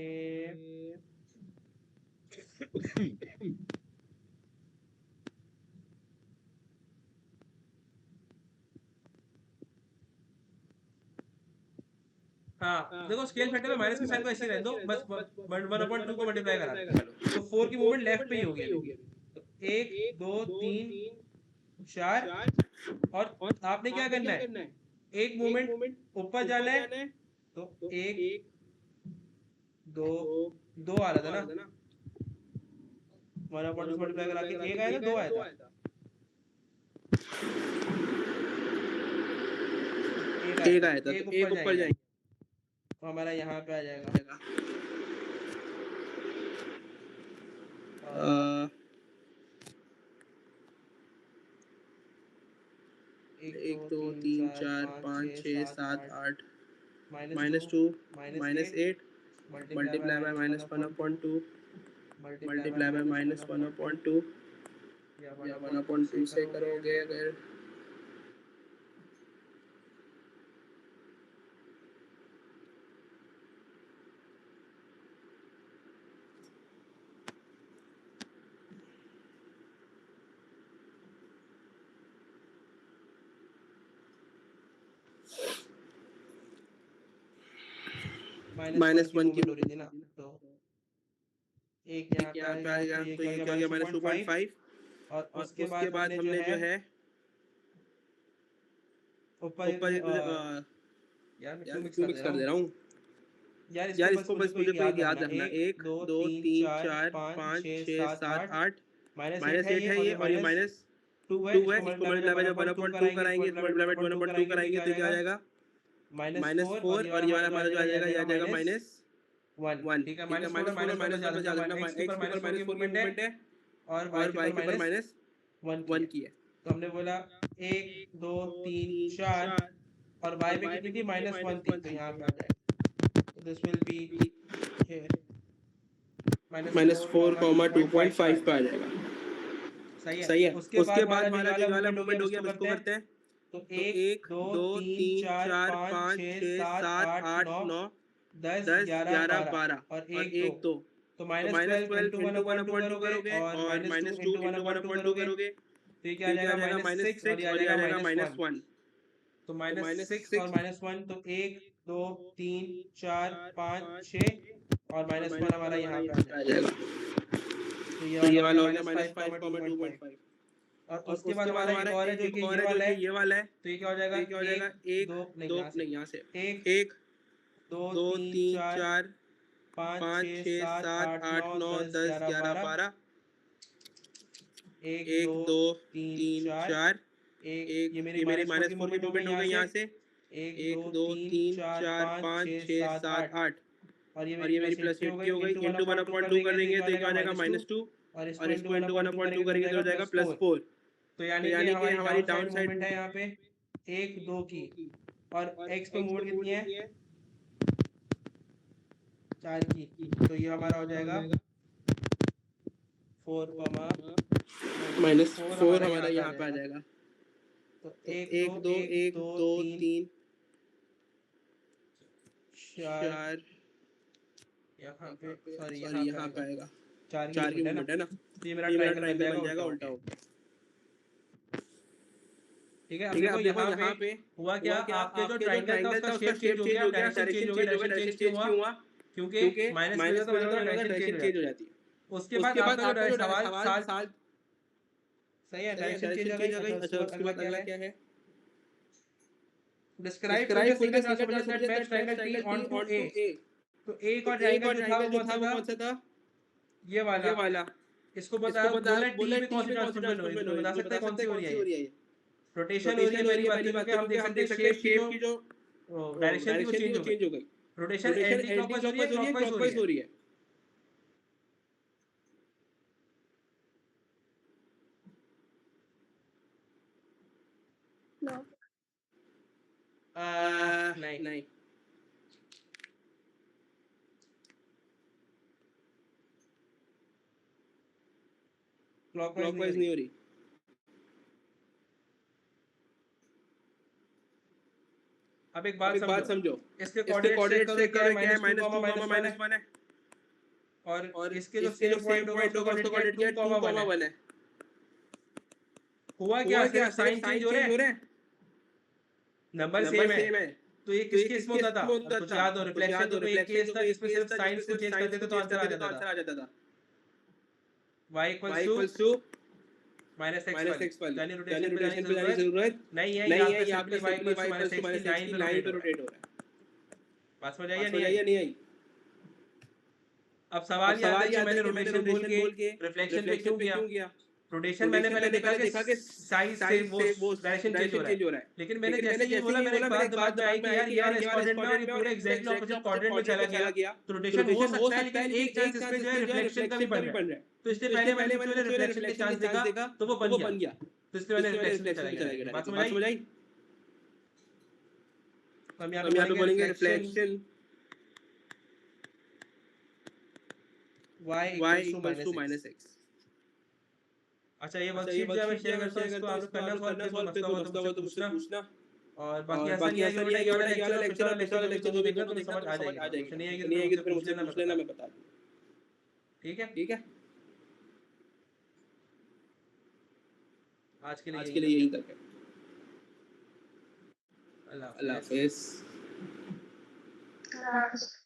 हाँ देखो, स्केल फैक्टर में माइनस के साइन को ऐसे ही रहने दो, बस 1/2 को मल्टीप्लाई करा दो। तो 4 की मूवमेंट लेफ्ट पे ही होगी अभी। तो 1 2 3 4, और आपने क्या करना है, एक मूवमेंट ऊपर जाना है। तो 1 2 आ रहा था ना, 1/2 से मल्टीप्लाई करा के 1 आया था, 2 आया था। एक आया था, तो एक ऊपर जाएंगे तो हमारा यहाँ पे आ जाएगा। एक दो तीन चार पाँच छः सात आठ -2 -8 मल्टीप्लाई बाय -1/2 मल्टीप्लाई बाय -1/2 या 1/2 से करोगे अगर -1 की हो रही थी ना, तो एक यहाँ पे यहाँ पे आएगा, आएगा तो तो ये क्या हो गया -2.5 और और उसके बाद हमने जो है ऊपर ऊपर यार मैं यार क्यों क्यों मिक्स कर दे रहा हूँ यार इसको बस मुझे को एक याद रखना 1 2 3 4 5 6 7 8 -8 है ये और ये -2 है इसको मल्टीप्लाई बाय 1/2 कराएंगे इसको मल्टीप्लाई बाय 1/2 कराएंगे तो क्या आ जाएगा -4 और ये वाला हमारा जो आ जाएगा ये आ जाएगा -1 ठीक है, ठीक है -4 और -1 -1 बस याद रखना x के x के ऊपर ऊपर -4 की मूवमेंट है और और y के ऊपर -1 -1 की है तो हमने बोला 1 2 3 4 और y पे कितनी थी -1 थी, तो यहाँ पे आ जाएगा, दिस विल बी हियर -4, 2.5 पे आ जाएगा सही है उसके बाद हमारा जो वाला मूवमेंट हो गया अब इसको करते हैं तो तो 1 2 3 4 5 6 7 8 9 10 11 12 और और 1 2 तो तो -12 into 1/2 करोगे और -2 into 1/2 करोगे तो ये तो क्या आ जाएगा -6 और ये आ जाएगा -1 तो तो -6 और -1 तो 1 2 3 4 5 6 और -1 हमारा यहाँ पे आ जाएगा, तो तो ये वाला हो गया -5,2.5 और और उसके बाद हमारा एक और है जो कि ये वाला है, तो ये क्या हो तो जाएगा ये क्या हो जाएगा 1 2 2 नहीं यहाँ से 1 1 2 2 3 3 4 5 5 6 6 7 8 9 10 11 12 1 1 2 3 4 1 ये ये मेरी -4 की मूवमेंट हो गई यहाँ से 1 1 2 3 4 5 6 7 8 और और ये मेरी +8 की हो गई इंटू 1/2 कर देंगे तो ये क्या हो जाएगा -2 और और इसको इंटू 1/2 करेंगे करेंगे तो हो जाएगा +4 तो तो यानी यानी कि कि हमारी down down side side movement है यहाँ पे 1 2 की और x पे मूवमेंट कितनी है 4 की, तो ये हमारा हो जाएगा 4 -4 हमारा यहाँ पे आ जाएगा तो तो 1 2 1 2 3 4 यहाँ पे सॉरी यहाँ पे आएगा 4 4 की की मूवमेंट है ना तो ये मेरा ये मेरा ट्रायंगल ट्रायंगल बन जाएगा उल्टा होकर ठीक है। ठीक है अब देखो यहाँ पे हुआ क्या, आपके जो ट्रायंगल था उसका शेप चेंज हो गया, डायरेक्शन चेंज हो गया, डायरेक्शन चेंज क्यों हुआ क्योंकि माइनस में तो डायरेक्शन चेंज हो जाती है। उसके बाद आपका जो सवाल सही है, डायरेक्शन चेंज हो गई। अच्छा उसके बाद अगला क्या है, describe full the single that match triangle T on to A। तो एक और ट्रायंगल जो था वो कौन सा था, ये वाला। इसको बताया बोला T में कौन सी ट्रांसफॉर्मेशन हो रही है, तो बता सकते हैं कौन सी हो रही है, रोटेशन हो रही है पहली बात, क्योंकि हम देख सकते हैं शेप की जो डायरेक्शन थी वो चेंज हो गई। रोटेशन एंटी क्लॉकवाइज हो रही है, क्लॉकवाइज हो रही है। No. नहीं क्लॉकवाइज नहीं हो रही। अब एक बात समझो, इसके कोऑर्डिनेट चेक करो क्या है, -2, -1 है और इसके जो सेम पॉइंट होगा उसका कोऑर्डिनेट क्या है, 2, 1 है। हुआ क्या, साइन चेंज हो रहे हैं, नंबर सेम है। तो ये किस केस में होता था, कुछ याद हो, रिफ्लेक्शन तो एक केस था जिसमें सिर्फ साइंस को चेंज कर देते तो आंसर आ जाता था। y इक्वल्स टू -x यानी रोटेशन पे जाने की जरूरत नहीं है, यहाँ पे simply y equals to -x की लाइन पे रोटेट हो रहा है। बात समझ आई या नहीं आई? अब सवाल याद है जो मैंने रोटेशन बोल के रिफ्लेक्शन पे क्यों किया, रोटेशन मैंने पहले देखा कि साइज से वो डायरेक्शन चेंज हो रहा है, लेकिन मैंने जैसे ये बोला मेरे एक बात दिमाग में आई कि यार ये वाला इस क्वाड्रेंट में और ये पूरे एग्जैक्टली ऑपोजिट क्वाड्रेंट में चला गया तो रोटेशन हो सकता है, लेकिन एक चांस इसमें जो है रिफ्लेक्शन का भी बन रहा है। तो इसलिए पहले मैंने जो है रिफ्लेक्शन के चांस देखा तो वो बन गया, तो इसलिए मैंने रिफ्लेक्शन पे चला गया। बात समझ आई? हम यहाँ पे बोलेंगे reflection y equals to minus x। अच्छा ये वर्कशीट जो है मैं शेयर करता हूँ, इसको आप लोग करना सॉल्व, फिर कोई मसला हो तो मुझसे पूछना। और बाकी ऐसा नहीं है कि बेटा ये वाला लेक्चर जो देखना तुम्हें समझ आ जाएगा, नहीं आएगी तो फिर मुझसे पूछ लेना, मैं बता दूँ। ठीक है, आज के लिए यही तक है। अल्लाह हाफिज़। Class.